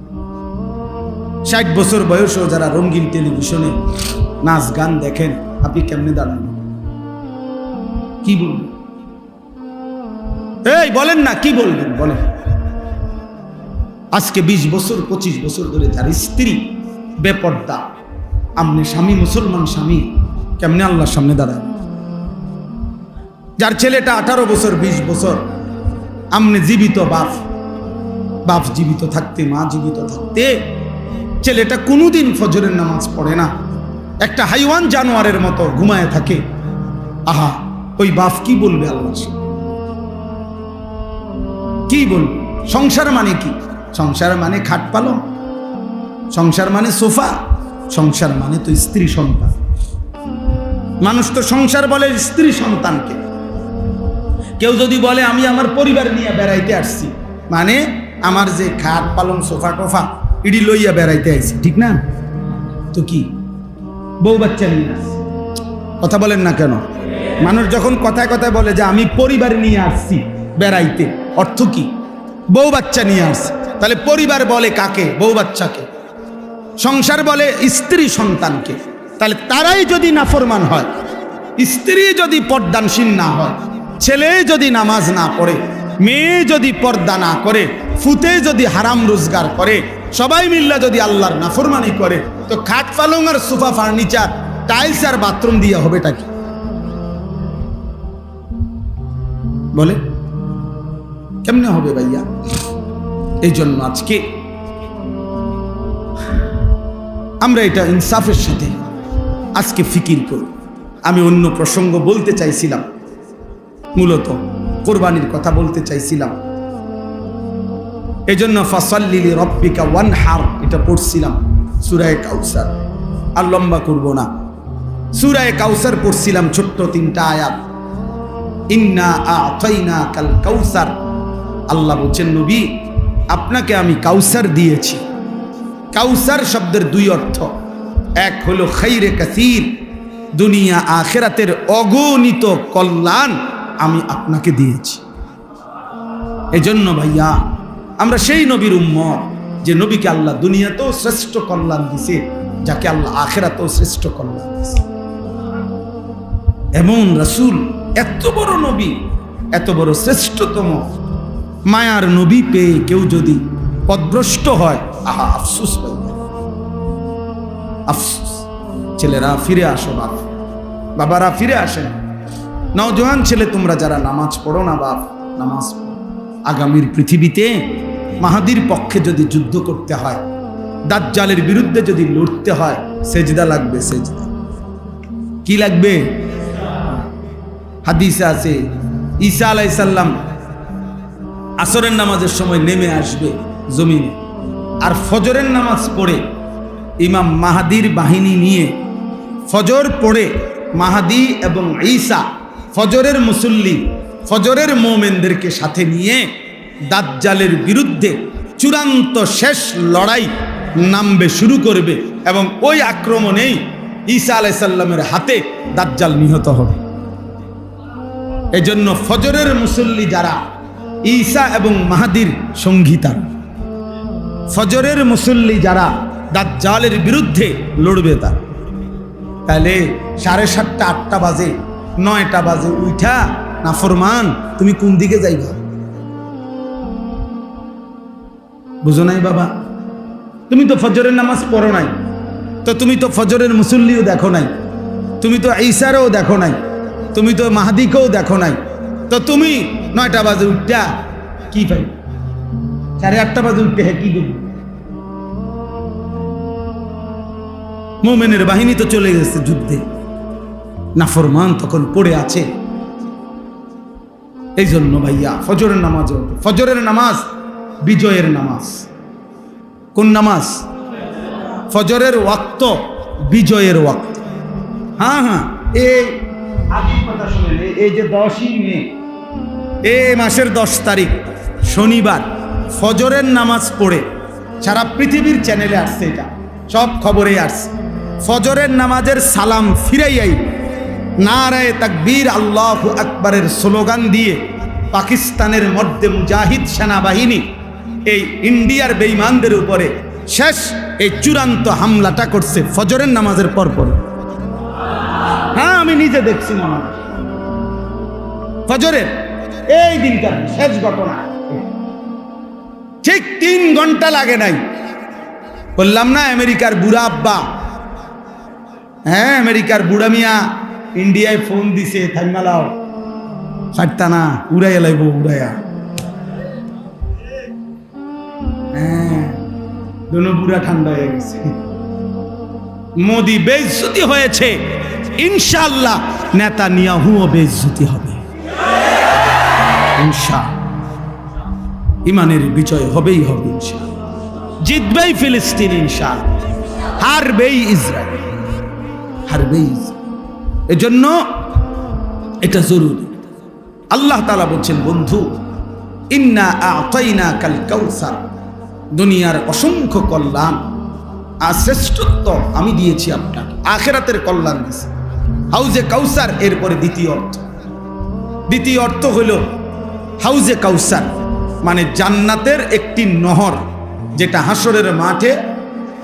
60 বছর বয়সেও যারা রঙিন টেলিভিশনে নাচ গান দেখেন, আপনি কেমনে দাঁড়াবেন? কি বলবেন? এই বলেন না, কি বলবেন বলেন? আজকে 20 বছর 25 বছর ধরে যার স্ত্রী বেপর্দা, আপনি স্বামী, মুসলমান স্বামী, কেমনে আল্লাহর সামনে দাঁড়াবেন? যার ছেলেটা 18 বছর 20 বছর, আপনি জীবিত বাপ, বাপ জীবিত থাকতে, মা জীবিত থাকতে ছেলেটা কোনোদিন ফজরের নামাজ পড়ে না, একটা হাইওয়ান জানোয়ারের মতো ঘুমায় থাকে। আহা, ওই বাপ কি বলবে আল্লাহর সামনে? কি বলবে? সংসার মানে কি? সংসার মানে খাট পালং, সংসার মানে সোফা, সংসার মানে তো স্ত্রী সন্তান। মানুষ তো সংসার বলে স্ত্রী সন্তানকে। কেউ যদি বলে আমি আমার পরিবার নিয়ে বেড়াইতে আসছি, মানে আমার যে খাট পালং, সোফা টোফা, ইডি লইয়া বেড়াইতে আইছি, ঠিক না? তো কি বউ বাচ্চা নিয়ে আসছি? কথা বলেন না কেন? মানুষ যখন কথায় কথায় বলে যে আমি পরিবার নিয়ে আসছি বেড়াইতে, অর্থ কি? বউ বাচ্চা নিয়ে আসছে। তাহলে পরিবার বলে কাকে? বউ বাচ্চাকে। সংসার বলে স্ত্রী সন্তানকে। তাহলে তারাই যদি নাফরমান হয়, স্ত্রী যদি পর্দানশীল না হয়, ছেলে যদি নামাজ না পড়ে, মেয়ে যদি পর্দা না করে, ফুতে যদি হারাম রোজগার করে, সবাই মিল্লা যদি আল্লাহর নাফরমানি করে, তো খাট পালং আর সোফা ফার্নিচার, টাইলস আর বাথরুম দিয়া হবেটা কি? বলে কেমনে হবে ভাইয়া? এই জন্য আজকে আমরা এটা ইনসাফের সাথে আজকে ফিকির করি। আমি অন্য প্রসঙ্গ বলতে চাইছিলাম, মূলত কোরবানির কথা বলতে চাইছিলাম। এই জন্য ফাসাল্লি লিরাব্বিকা ওয়ানহার এটা পড়ছিলাম, সূরা কাউসার। আর লম্বা করব না, সূরা কাউসার পড়ছিলাম, ছোট্ট 3টা আয়াত। ইন্না আ'তাইনাকাল কাউসার, আল্লাহ বলছেন নবী আপনাকে আমি কাউসার দিয়েছি। কাউসার শব্দের 2 অর্থ, এক হলো খাইরে কাসীর, দুনিয়া আখিরাতের অগণিত কল্যাণ আমি আপনাকে দিয়েছি। এজন্য ভাইয়া আমরা সেই নবীর উম্মত যে নবীকে আল্লাহ দুনিয়াতেও শ্রেষ্ঠ কল্যাণ দিয়েছে, যাকে আল্লাহ আখিরাতেও শ্রেষ্ঠ কল্যাণ দিয়েছে। এমন রাসূল, এত বড় নবী, এত বড় শ্রেষ্ঠতম মায়ার নবী পেয়ে কেউ যদি পথভ্রষ্ট হয়, আহা আফসোস ভাইয়া, আফসোস। ছেলেরা ফিরে আসো, বাপ বাবারা ফিরে আসেন। নওজোয়ান ছেলে তোমরা যারা নামাজ পড়ো না বাপ, নামাজ পড়ো। আগামীর পৃথিবীতে মাহাদির পক্ষে যদি যুদ্ধ করতে হয়, দাজ্জালের বিরুদ্ধে যদি লড়তে হয়, সেজদা লাগবে। সেজদা কি লাগবে? হাদিসে আছে ঈসা আলাইহিস সালাম আসরের নামাজের সময় নেমে আসবে জমিনে, আর ফজরের নামাজ পড়ে ইমাম মাহাদির বাহিনী নিয়ে ফজর পড়ে মাহাদি এবং ঈসা ফজরের মুসল্লি, ফজরের মোমেনদেরকে সাথে নিয়ে দাজ্জালের বিরুদ্ধে চূড়ান্ত শেষ লড়াই নামবে, শুরু করবে, এবং ওই আক্রমণেই ঈসা আলাইহিস সালামের হাতে দাজ্জাল নিহত হবে। এজন্য ফজরের মুসল্লি যারা ঈসা এবং মাহাদির সঙ্গীতা, ফজরের মুসল্লি যারা দাজ্জালের বিরুদ্ধে লড়বে, তার তাহলে 7:30 8টা বাজে 9টা বাজে উঠা নাফরমান তুমি কোন দিকে যাইবা? বুঝো নাই বাবা? তুমি তো ফজরের নামাজ পড়ো নাই, তো তুমি তো ফজরের মুসল্লিও দেখো নাই, তুমি তো ঈসারও দেখো নাই, তুমি তো মাহাদিকেও দেখো নাই, তো তুমি 9টা বাজে উঠা কি পাই? 8:30 বাজে উঠতে হ্যাঁ কি করবো? মোমেনের বাহিনী তো চলে গেছে যুদ্ধে, নাফরমান তখন পড়ে আছে। এই জন্য ভাইয়া ফজরের নামাজ, ফজরের নামাজ বিজয়ের নামাজ। কোন নামাজ? ফজরের ওয়াক্ত বিজয়ের ওয়াক্ত। হ্যাঁ হ্যাঁ, এই আগের কথা শুনেন, এই যে 10ই মে, এই মাসের 10 তারিখ শনিবার ফজরের নামাজ পড়ে সারা পৃথিবীর চ্যানেলে আসছে, এটা সব খবরে আসছে। ফজরের নামাজের সালাম ফিরাইয়াই নারায়ে তাকবীর আল্লাহু আকবারের স্লোগান দিয়ে পাকিস্তানের মধ্যে মুজাহিদ সেনাবাহিনী এই ইন্ডিয়ার বেঈমানদের উপরে শেষ এই চূড়ান্ত হামলাটা করছে ফজরের নামাজের পরপর। হ্যাঁ, আমি নিজে দেখছি নামাজ ফজরের এই দিনটার শেষ ঘটনা। ঠিক 3 ঘন্টা লাগে নাই, বললাম না আমেরিকার বুড়া আব্বা, হ্যাঁ আমেরিকার বুড়া মিয়া ইন্ডিয়ায় ফোন দিছে, থাইমালাও ছাড়তা না, উড়াইয়া লাইব উড়াইয়া। হ্যাঁ, দোনো বুড়া ঠান্ডা হয়ে গেছে। মোদি বেইজ্জতি হয়েছে, ইনশাআল্লাহ নেতানিয়াহুও বেইজ্জতি হবে ইনশাআল্লাহ। ইমানের বিজয় হবেই হবে ইনশাআল্লাহ, জিতবেই ফিলিস্তিন ইনশাআল্লাহ, হারবেই ইসরায়েল, হারবেই ইসরায়েল। এজন্য এটা জরুরি। আল্লাহ তাআলা বলছেন, বন্ধু ইন্না আ'তাইনাকাল কাউসার, দুনিয়ার অসংখ্য কল্যাণ আর শ্রেষ্ঠত্ব আমি দিয়েছি আপনাকে, আখিরাতের কল্যাণ দিয়েছি। হাউজে কাউসার এরপরে দ্বিতীয় অর্থ হইল হাউজে কাউসার মানে জান্নাতের একটি নহর, যেটা হাসরের মাঠে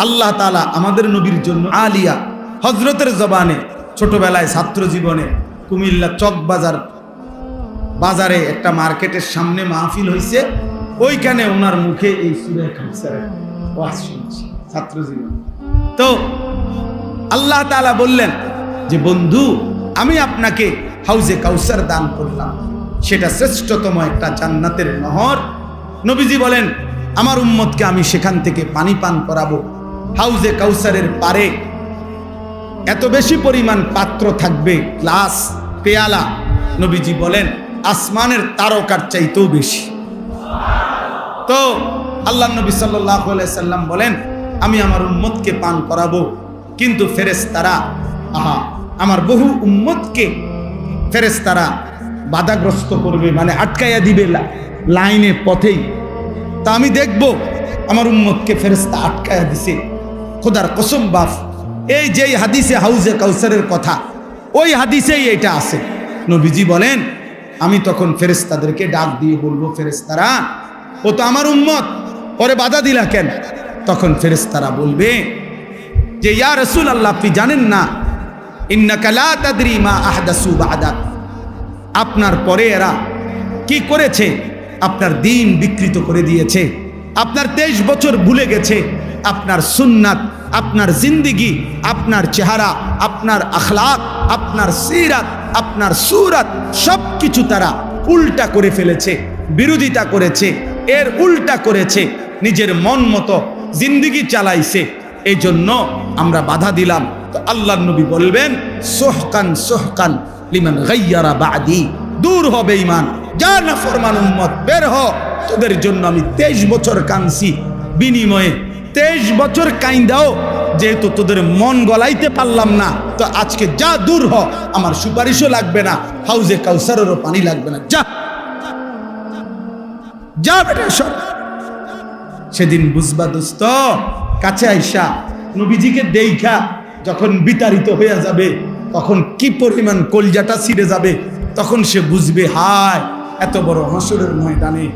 আল্লাহ তাআলা আমাদের নবীর জন্য আলিয়া হযরতের জবানে ছোটবেলায় ছাত্র জীবনে কুমিল্লা চক বাজারে একটা মার্কেটের সামনে মাহফিল হয়েছে, ওইখানে ওনার মুখে এই সূরা কাউসারের ওয়াজ শুনছি ছাত্র জীবন। তো আল্লাহ তাআলা বললেন যে বন্ধু আমি আপনাকে হাউজে কাউসার দান করলাম, সেটা শ্রেষ্ঠতম একটা জান্নাতের নহর। নবীজি বলেন আমার উম্মতকে আমি সেখান থেকে পানি পান করাবো। হাউজে কাউসারের পারে এত বেশি পরিমাণ পাত্র থাকবে, গ্লাস পেয়ালা, নবীজি বলেন আসমানের তারকার চাইতেও বেশি। তো আল্লাহ নবী সাল্লাল্লাহু আলাইহি সাল্লাম বলেন আমি আমার উম্মতকে পান করাবো, কিন্তু ফেরেশতারা আমার বহু উম্মতকে ফেরেশতারা বাধাগ্রস্ত করবে, মানে আটকাইয়া দিবে লাইনে পথেই। তা আমি দেখব আমার উম্মতকে ফেরেশতা আটকাইয়া দিছে। খোদার কসম বাপ, এই যেই হাদিসে হাউজে কাউসারের কথা, ওই হাদিসেই এটা আছে। নবীজি বলেন আমি তখন ফেরেশতাদেরকে ডাক দিয়ে বলবো, ফেরেশতারা ও তো আমার উম্মত, পরে বাধা দিলা কেন? তখন ফেরেশতারা বলবে যে ইয়া রাসূলুল্লাহ আপনি জানেন না, ইন্নাকা লা তাদরি মা আহদাসু বা'দাক, আপনার পরে এরা কি করেছে, আপনার দিন বিকৃত করে দিয়েছে, আপনার 23 বছর ভুলে গেছে, আপনার সুন্নাত, আপনার জিন্দিগি, আপনার চেহারা, আপনার আখলাক, আপনার সিরাত, আপনার সুরাত সব কিছু তারা উল্টা করে ফেলেছে, বিরোধিতা করেছে, এর উল্টা করেছে, নিজের মন মতো জিন্দিগি চালাইছে। এই জন্য আমরা বাধা দিলাম। তো আল্লাহর নবী বলবেন, সোহকান সোহকান লিমান গায়্যারা বাদি, দূর হবে ঈমান, যা নাফরমান উম্মত বের হ, তোদের জন্য আমি 23 বছর কাঁদছি, বিনিময়ে 23 বছর কাইন্দাও যেহেতু তোদের মন গলাইতে পারলাম না, তো আজকে যা দূর হ, আমার সুপারিশও লাগবে না, হাউজে কাউসারেরও পানি লাগবে না, যা যা বেটা সর। সেদিন বুঝবা দোস্ত, কাছে আইসা নবীজিকে দেইখা যখন বিতাড়িত হয়ে যাবে, তখন কি পরিমাণ কলজাটা ছিঁড়ে যাবে, তখন সে বুঝবে, হায় এত বড় হাসরের ময়দানে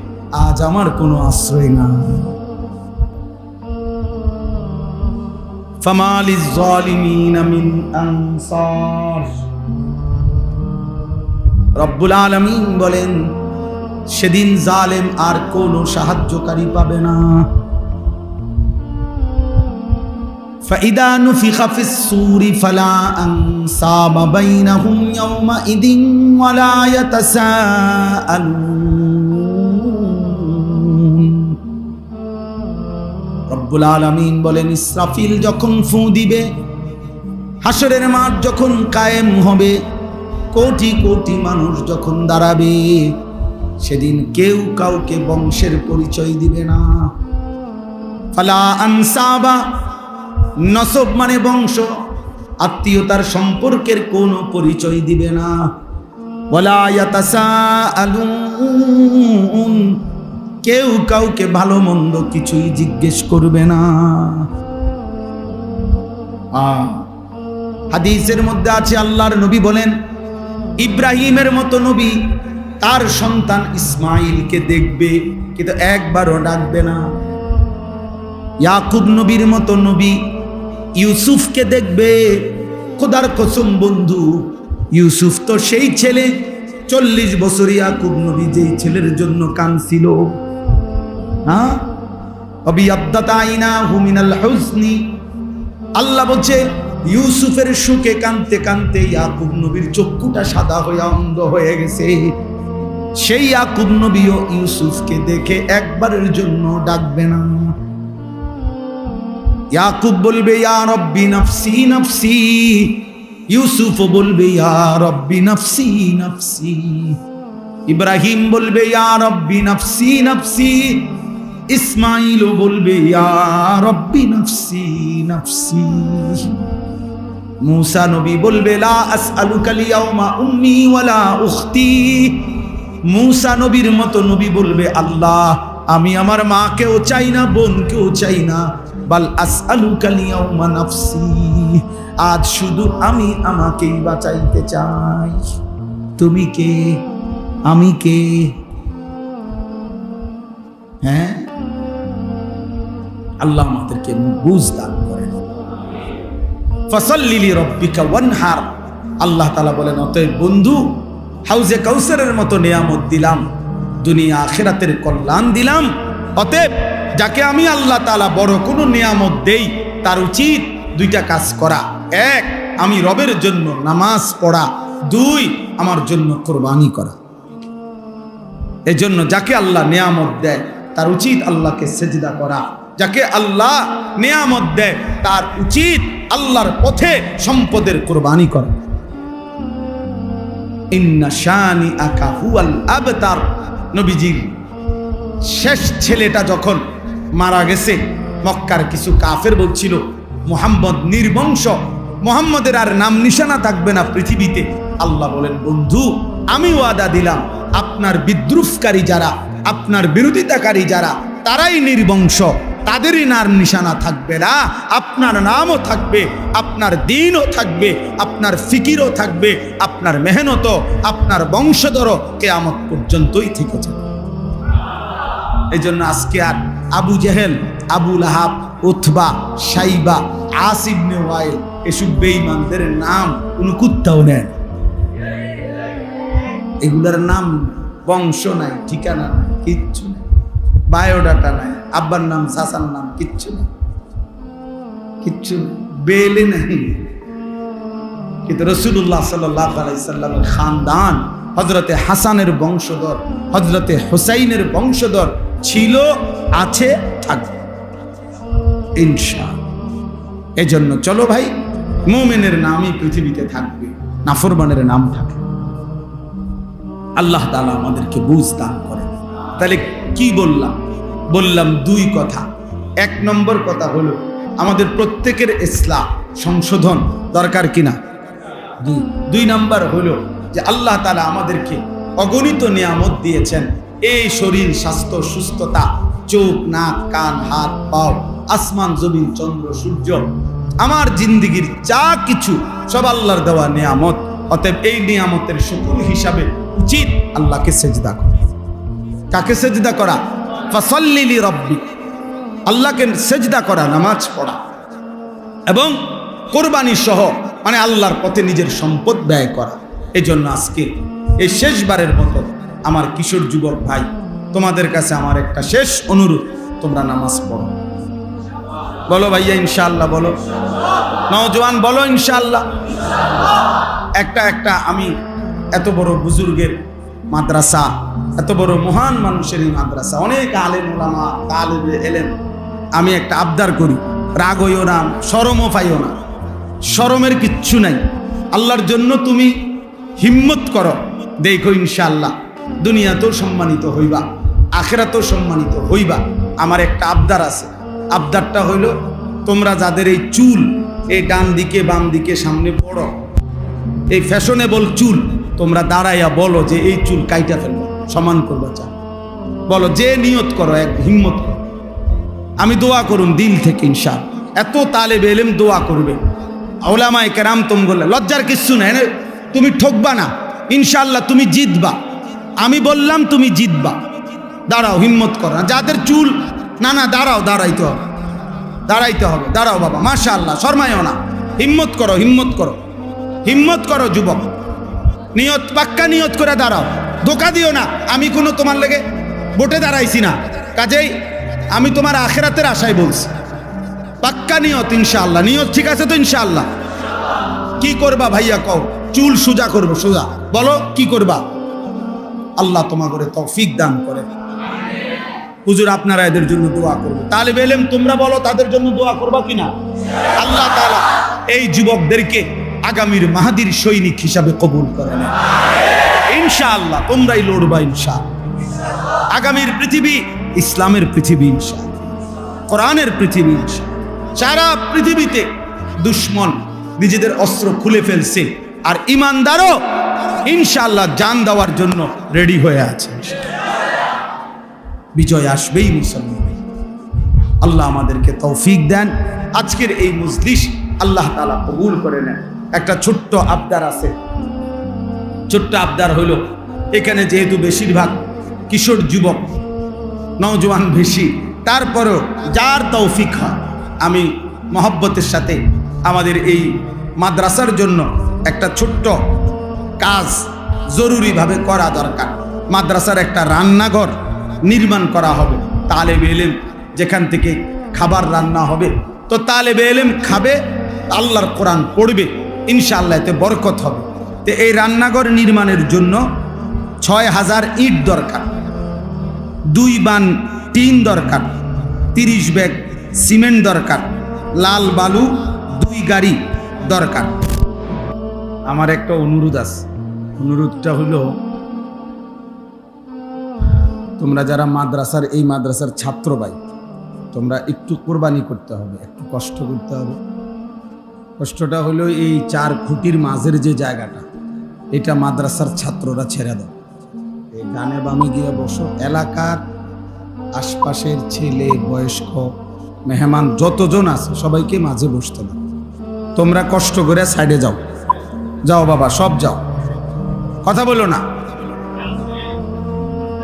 আজ আমার কোনো আশ্রয় না। ফামালিজ জালিমিনা মিন আনসার। রব্বুল আলামিন বলেন, সেদিন জালেম আর কোনো সাহায্যকারী পাবে না। فإذا نفخ في الصور فلا أنساب بينهم يومئذ ولا يتساءلون। রব্বুল আলামিন বলেন, ইসরাফিল যখন ফু দিবে, হাসরের মাঠ যখন কায়েম হবে, কোটি কোটি মানুষ যখন দাঁড়াবে, সেদিন কেউ কাউকে বংশের পরিচয় দিবে না। ফালা আনসাবা, নসব মানে বংশ, আত্মীয়তার সম্পর্কের কোনো পরিচয় দিবে না। ওয়ালা ইয়াতাসাআলুন, কেউ কাউকে ভালো মন্দ কিছুই জিজ্ঞেস করবে না। হাদিসের মধ্যে আছে, আল্লাহর নবী বলেন, ইব্রাহিমের মতো নবী তার সন্তান ইসমাইলকে দেখবে, কিন্তু একবারও ডাকবে না। ইয়াকুব নবীর মতো নবী ইউসুফকে দেখবে, খোদার কসম বন্ধু, ইউসুফ তো সেই ছেলে, 40 বছর ইয়াকুব নবী যেই ছেলের জন্য কাঁদছিল, হ্যাঁ, অবিয়াদ্দাত আইনাহু মিনাল হুজনি, আল্লাহ বলছে ইউসুফের সুখে কাঁদতে কাঁদতে ইয়াকুব নবীর চক্ষুটা সাদা হয়ে অন্ধ হয়ে গেছে। সেই ইয়াকুব নবীও ইউসুফকে দেখে একবারের জন্য ডাকবে না। ইয়াকুব বলবে, ইয়া রব্বি নফসি নফসি, ইউসুফ বলবে, ইয়া রব্বি নফসি নফসি, ইব্রাহিম বলবে, ইয়া রব্বি নফসি নফসি, ইসমাইল বলবে, ইয়া রব্বি নফসি নফসি। মুসা নবী বলবে, লা আসআলুকাল ইয়াউমা উম্মি ওয়ালা উখতি, মুসা নবীর মতো নবী বলবে, আল্লাহ আমি আমার মাকেও চাই না, বোনকেও চাই না, বাল আসআলুকাল ইয়াউমা নাফসি, আজ শুধু আমি আমাকেই বাঁচাইতে চাই। তুমি কে, আমি কে? হ্যাঁ, আল্লাহ আমাদেরকে বুঝ দান করেন। ফাসাল্লি লিরাব্বিকা ওয়ানহার, আল্লাহ তাআলা বলেন, অতএব বন্ধু, হাউজে কাউসারের মতো নিয়ামত দিলাম, দুনিয়া আখিরাতের কল্যাণ দিলাম, অতএব যাকে আমি আল্লাহ তাআলা বড় কোনো নিয়ামত দেই, তার উচিত দুইটা কাজ করা। এক, আমি রবের জন্য নামাজ পড়া। দুই, আমার জন্য কোরবানি করা। এজন্য যাকে আল্লাহ নিয়ামত দেয় তার উচিত আল্লাহকে সেজদা করা। যাকে আল্লাহ নিয়ামত দেয় তার উচিত আল্লাহর পথে সম্পদের কোরবানি করা। ইন্না শানিআকা হুয়াল আবতার, নবীজির শেষ ছেলেটা যখন মারা গেছে, মক্কার কিছু কাফের বলছিল মুহাম্মদ নির্বংশ, মুহাম্মদের আর নাম নিশানা থাকবে না পৃথিবীতে। আল্লাহ বলেন, বন্ধু আমি ওয়াদা দিলাম, আপনার বিদ্রুপকারী যারা, আপনার বিরোধিতাকারী যারা, তারাই নির্বংশ, তাদেরই নাম নিশানা থাকবে না, আপনার নামও থাকবে, আপনার দিনও থাকবে, আপনার ফিকিরও থাকবে, আপনার মেহনতও, আপনার বংশধরও কিয়ামত পর্যন্তই থেকে যাবে। এই জন্য আজকে আর আবু জেহেল, আবু লাহাব, উতবা, সাইবা, আস ইবনে ওয়াইল, এসব বেঈমানদের নাম কোন কুত্তাও নেন। এগুলার নাম বংশ নাই, ঠিকানা নাই, কিচ্ছু নাই, বায়োডাটা নাই, আব্বার নাম, চাচার নাম কিচ্ছু নেই। কিচ্ছু বেলে নাই। কিন্তু রাসূলুল্লাহ সাল্লাল্লাহু আলাইহি সাল্লামের খানদান হযরতে হাসানের বংশধর, হযরতে হুসাইনের বংশধর ছিল, আছে, থাকবে ইনশাআল্লাহ। এজন্য চলো ভাই, মুমিনের নামই পৃথিবীতে থাকবে, নাফরমানের নাম থাকে। আল্লাহ তাআলা আমাদেরকে বুঝ দান করেন। তাহলে কি বললাম দুই কথা। এক নম্বর কথা হলো আমাদের প্রত্যেকের ইসলাম সংশোধন দরকার কিনা। দুই নাম্বার হলো যে আল্লাহ তাআলা আমাদেরকে অগণিত নিয়ামত দিয়েছেন, এই শরীর, স্বাস্থ্য, সুস্থতা, চোখ, নাক, কান, হাত, পাও, আসমান, জমিন, চন্দ্র, সূর্য, আমার জিন্দেগির যা কিছু সব আল্লাহর দেওয়া নিয়ামত। অতএব এই নিয়ামতের শুকর হিসাবে উচিত আল্লাহকে সেজদা করা। কাকে সেজদা করা? ফাসাল্লি লিরাব্বিক, আল্লাহকে সেজদা করা, নামাজ পড়া এবং কোরবানি সহ, মানে আল্লাহর পথে নিজের সম্পদ ব্যয় করা। এই জন্য আজকে এই শেষবারের মতো আমার কিশোর যুবক ভাই, তোমাদের কাছে আমার একটা শেষ অনুরোধ, তোমরা নামাজ পড়ো। বলো ভাইয়া ইনশাআল্লাহ, বলো নওজোয়ান, বলো ইনশাআল্লাহ। একটা আমি এত বড় বুজুর্গের মাদ্রাসা, এত বড় মহান মানুষের এই মাদ্রাসা, অনেক আলেম ওলামা, তালেবে ইলম, আমি একটা আবদার করি, রাগ হইও না, শরমও পাইও না, শরমের কিচ্ছু নাই। আল্লাহর জন্য তুমি হিম্মত করো, দেখো ইনশাআল্লাহ দুনিয়াতেও সম্মানিত হইবা, আখিরাতেও সম্মানিত হইবা। আমার একটা আবদার আছে, আবদারটা হইল তোমরা যাদের এই চুল, এই ডান দিকে বাম দিকে সামনে বড়, এই ফ্যাশনেবল চুল, তোমরা দাঁড়াইয়া বলো যে এই চুল কাইটা ফেলবো, সমান করবো, চান বলো, যে নিয়ত করো, এক হিম্মত করো। আমি দোয়া করুন দিল থেকে ইনশাআল্লাহ। এত তালেবে ইলম দোয়া করবে, ওলামায়ে কেরাম, তোমরা লজ্জার কিচ্ছু নাই, তুমি ঠকবা না ইনশাআল্লাহ, তুমি জিতবা। আমি বললাম তুমি জিতবা, দাঁড়াও, হিম্মত করো না। যাদের চুল না দাঁড়াও, দাঁড়াইতে হবে, দাঁড়াও বাবা, মাশাআল্লাহ, শর্মায়ও না, হিম্মত করো, হিম্মত করো যুবক, নিয়ত, পাক্কা নিয়ত করে দাঁড়াও, ধোকা দিও না। আমি কোনো তোমার লেগে ভোটে দাঁড়াইছি না, কাজেই আমি তোমার আখিরাতের আশায় বলছি, পাক্কা নিয়ত ইনশাআল্লাহ। নিয়ত ঠিক আছে তো ইনশাআল্লাহ? কি করবা ভাইয়া কও? চুল সোজা করবো, সোজা, বলো কি করবা? আল্লাহ তোমাকে তৌফিক দান করে। হুজুর আপনারা এদের জন্য দোয়া করবে, তালেবে ইলম তোমরা বলো তাদের জন্য দোয়া করবা কিনা? আল্লাহ তাআলা এই যুবকদেরকে আগামীর মাহাদির সৈনিক হিসাবে কবুল করেন ইনশাআল্লাহ। তোমরাই লড়বা ইনশাআল্লাহ। আগামীর পৃথিবী ইসলামের পৃথিবী ইনশাআল্লাহ, কোরআনের পৃথিবী ইনশাআল্লাহ। সারা পৃথিবীতে দুশ্মন নিজেদের অস্ত্র খুলে ফেলছে, আর ইমানদারও ইনশাআল্লাহ জান দেওয়ার জন্য রেডি হয়ে আছে। বিজয় আসবেই মুসলমান। আল্লাহ আমাদেরকে তৌফিক দেন। আজকের এই মজলিস আল্লাহ তাআলা কবুল করে নেন। একটা ছোট্ট আবদার আছে, ছোট্ট আবদার হলো, এখানে যেহেতু বেশিরভাগ কিশোর যুবক, নওজোয়ান বেশি, তারপরেও যার তৌফিক হয়, আমি মহব্বতের সাথে আমাদের এই মাদ্রাসার জন্য একটা ছোট্ট কাজ জরুরিভাবে করা দরকার। মাদ্রাসার একটা রান্নাঘর নির্মাণ করা হবে, তালেবে ইলম যেখান থেকে খাবার রান্না হবে, তো তালেবে ইলম খাবে, আল্লাহর কোরআন পড়বে, ইনশাআল্লাহ এতে বরকত হবে। তো এই রান্নাঘর নির্মাণের জন্য ৬,০০০ ইট দরকার, 2 বান টিন দরকার, 30 ব্যাগ সিমেন্ট দরকার, লাল বালু 2 গাড়ি দরকার। আমার একটা অনুরোধ আছে, অনুরোধটা হলো তোমরা যারা মাদ্রাসার, এই মাদ্রাসার ছাত্র ভাই, তোমরা একটু কোরবানি করতে হবে, একটু কষ্ট করতে হবে। কষ্টটা হলো এই 4 খুঁটির মাঝের যে জায়গাটা, এটা মাদ্রাসার ছাত্ররা ছেড়ে দাও, এই ডানে বামে গিয়ে বসো। এলাকার আশপাশের ছেলে, বয়স্ক, মেহমান যতজন আছে সবাইকে মাঝে বসতে দাও। তোমরা কষ্ট করে সাইডে যাও, যাও বাবা, সব যাও, কথা বলো না,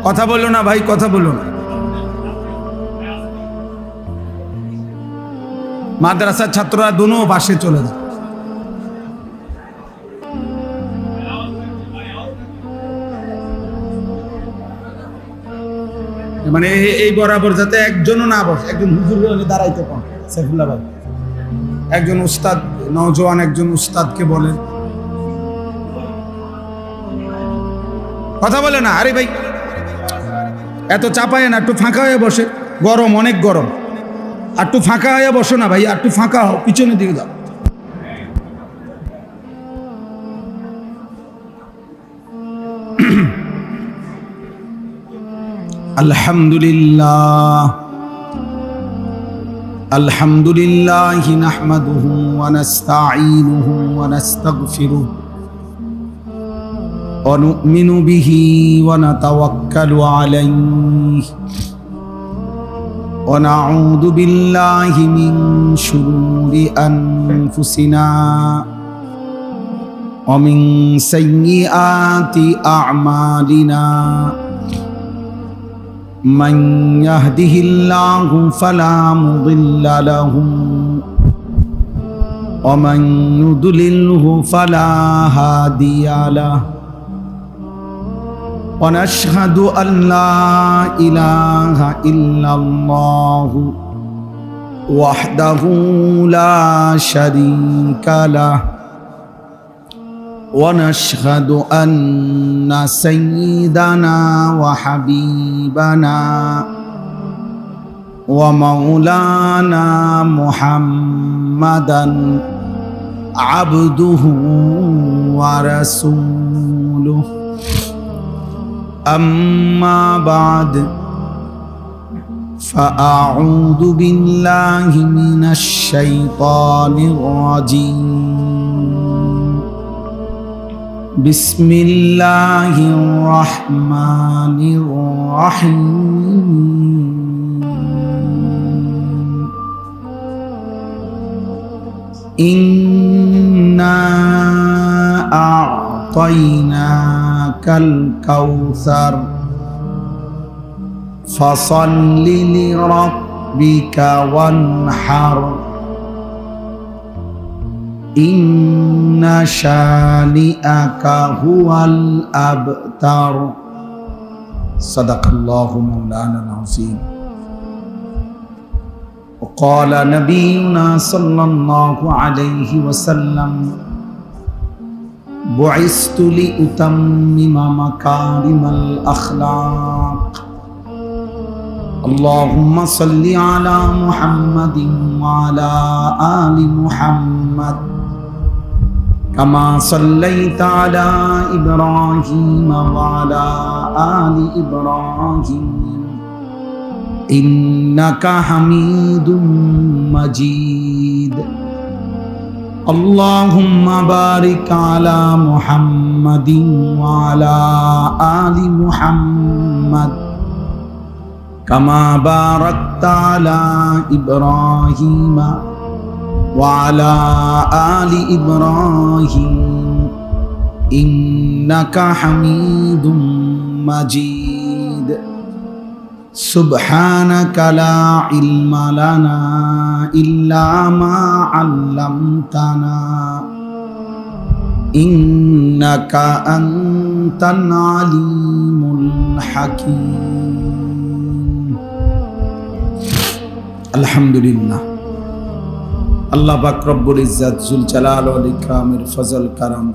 কথা বলো না ভাই, কথা বলো না। মাদ্রাসার ছাত্ররা দুনো পাশে চলে যায়। মানে এই বরাবর যাতে একজনও না বসে, একজন হুজুর দাঁড়াইতে পান। সাইফুল্লাহ ভাই একজন উস্তাদ, নওজোয়ান একজন উস্তাদকে বলেন, কথা বলে না, আরে ভাই এত চাপায় না, একটু ফাঁকা হয়ে বসে, গরম, অনেক গরম, আর একটু ফাঁকা হয়ে বসো না ভাই, আর একটু ফাঁকা হও, পিছনের দিকে যাও। আলহামদুলিল্লাহ আলহামদুলিল্লাহ নাহমাদুহু ওয়া নাস্তাঈনুহু ওয়া নাস্তাগফিরুহু ওয়া নু'মিনু বিহি ওয়া নাতাওয়াক্কালু আলাইহি ওয়া নাউযু বিল্লাহি মিন শুরুরি আনফুসিনা ওয়া মিন সাইয়্যিআতি আ'মালিনা من يهده الله فلا مضل له ومن يضلله فلا هادي له ونشهد أن لا إله إلا الله وحده لا شريك له ونشهد أن سيدنا وحبيبنا ومولانا محمدا عبده ورسوله أما بعد فأعوذ بالله من الشيطان الرجيم بسم الله الرحمن الرحيم إنا أعطيناك الكوثر فصل لربك وانحر إن شانئك هو الأبتر صدق الله مولانا العظيم وقال نبينا صلى الله عليه وسلم بعثت لأتمم مكارم الأخلاق اللهم صل على محمد وعلى آل محمد كما صليت على إبراهيم وعلى آل إبراهيم إنك حميد مجيد اللهم بارك على محمد وعلى آل محمد كما باركت على إبراهيم وعلى آل إبراهيم إنك حميد مجيد سبحانك لا علم لنا إلا ما علمتنا إنك أنت العليم الحكيم الحمد لله আল্লাহ পাক রব্বুল ইজ্জত জুল জালাল ওয়াল ইকরামের ফজল কারাম,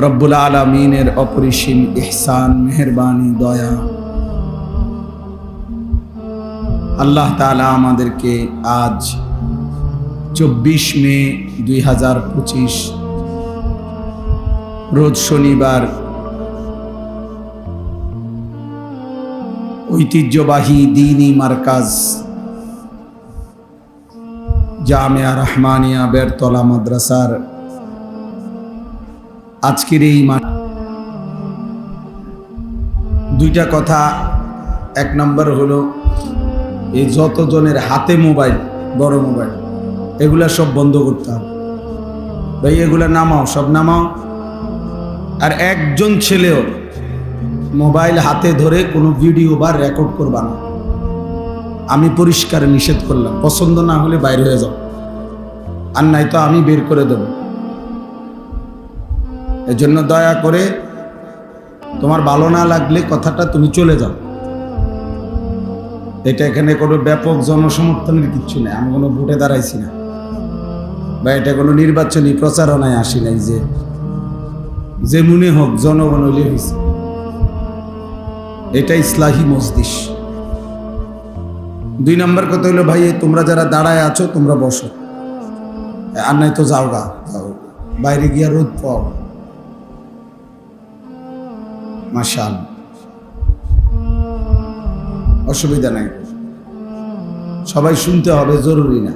রব্বুল আলামিনের অপরিসীম ইহসান, মেহেরবানি, দয়া, আল্লাহ তাআলা আমাদেরকে আজ 24 মে 2025 রোজ শনিবার ঐতিহ্যবাহী দ্বীনি মার্কাজ জামিয়া রহমানিয়া বেরতলা মাদ্রাসার আজকের এই দুইটা কথা। এক নম্বর হলো, এই যতজনের হাতে মোবাইল, বড় মোবাইল, এগুলা সব বন্ধ করতে হবে ভাই, এগুলা নামাও, সব নামাও। আর একজন ছেলেও মোবাইল হাতে ধরে কোনো ভিডিও বা রেকর্ড করবা না। আমি পরিষ্কার নিষেধ করলাম, পছন্দ না হলে বাইরে হয়ে যাও, আর নাই তো আমি বের করে দেব। এজন্য দয়া করে তোমার ভালো না লাগলে কথাটা তুমি চলে যাও। এটা এখানে কোনো ব্যাপক জনসমর্থনের কিচ্ছু নেই, আমি কোনো ভোটে দাঁড়াইছি না বা এটা কোনো নির্বাচনী প্রচারণায় আসি নাই যে মনে হোক জনগণ হইলে হয়েছে। এটা ইসলাহি মজলিস। 2 নম্বর কথা হইলো ভাই, তোমরা যারা দাঁড়ায় আছো তোমরা বসো, আর নাই তো যাও গা, বাইরে গিয়া রোদ পাও। মাশাআল্লাহ, অসুবিধা নাই, সবাই শুনতে হবে, জরুরি না।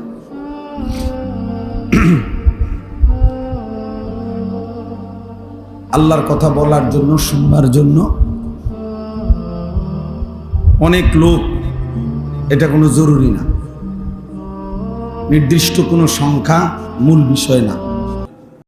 আল্লাহর কথা বলার জন্য, শুনবার জন্য অনেক লোক, এটা কোনো জরুরি না, নির্দিষ্ট কোনো সংখ্যা মূল বিষয় না।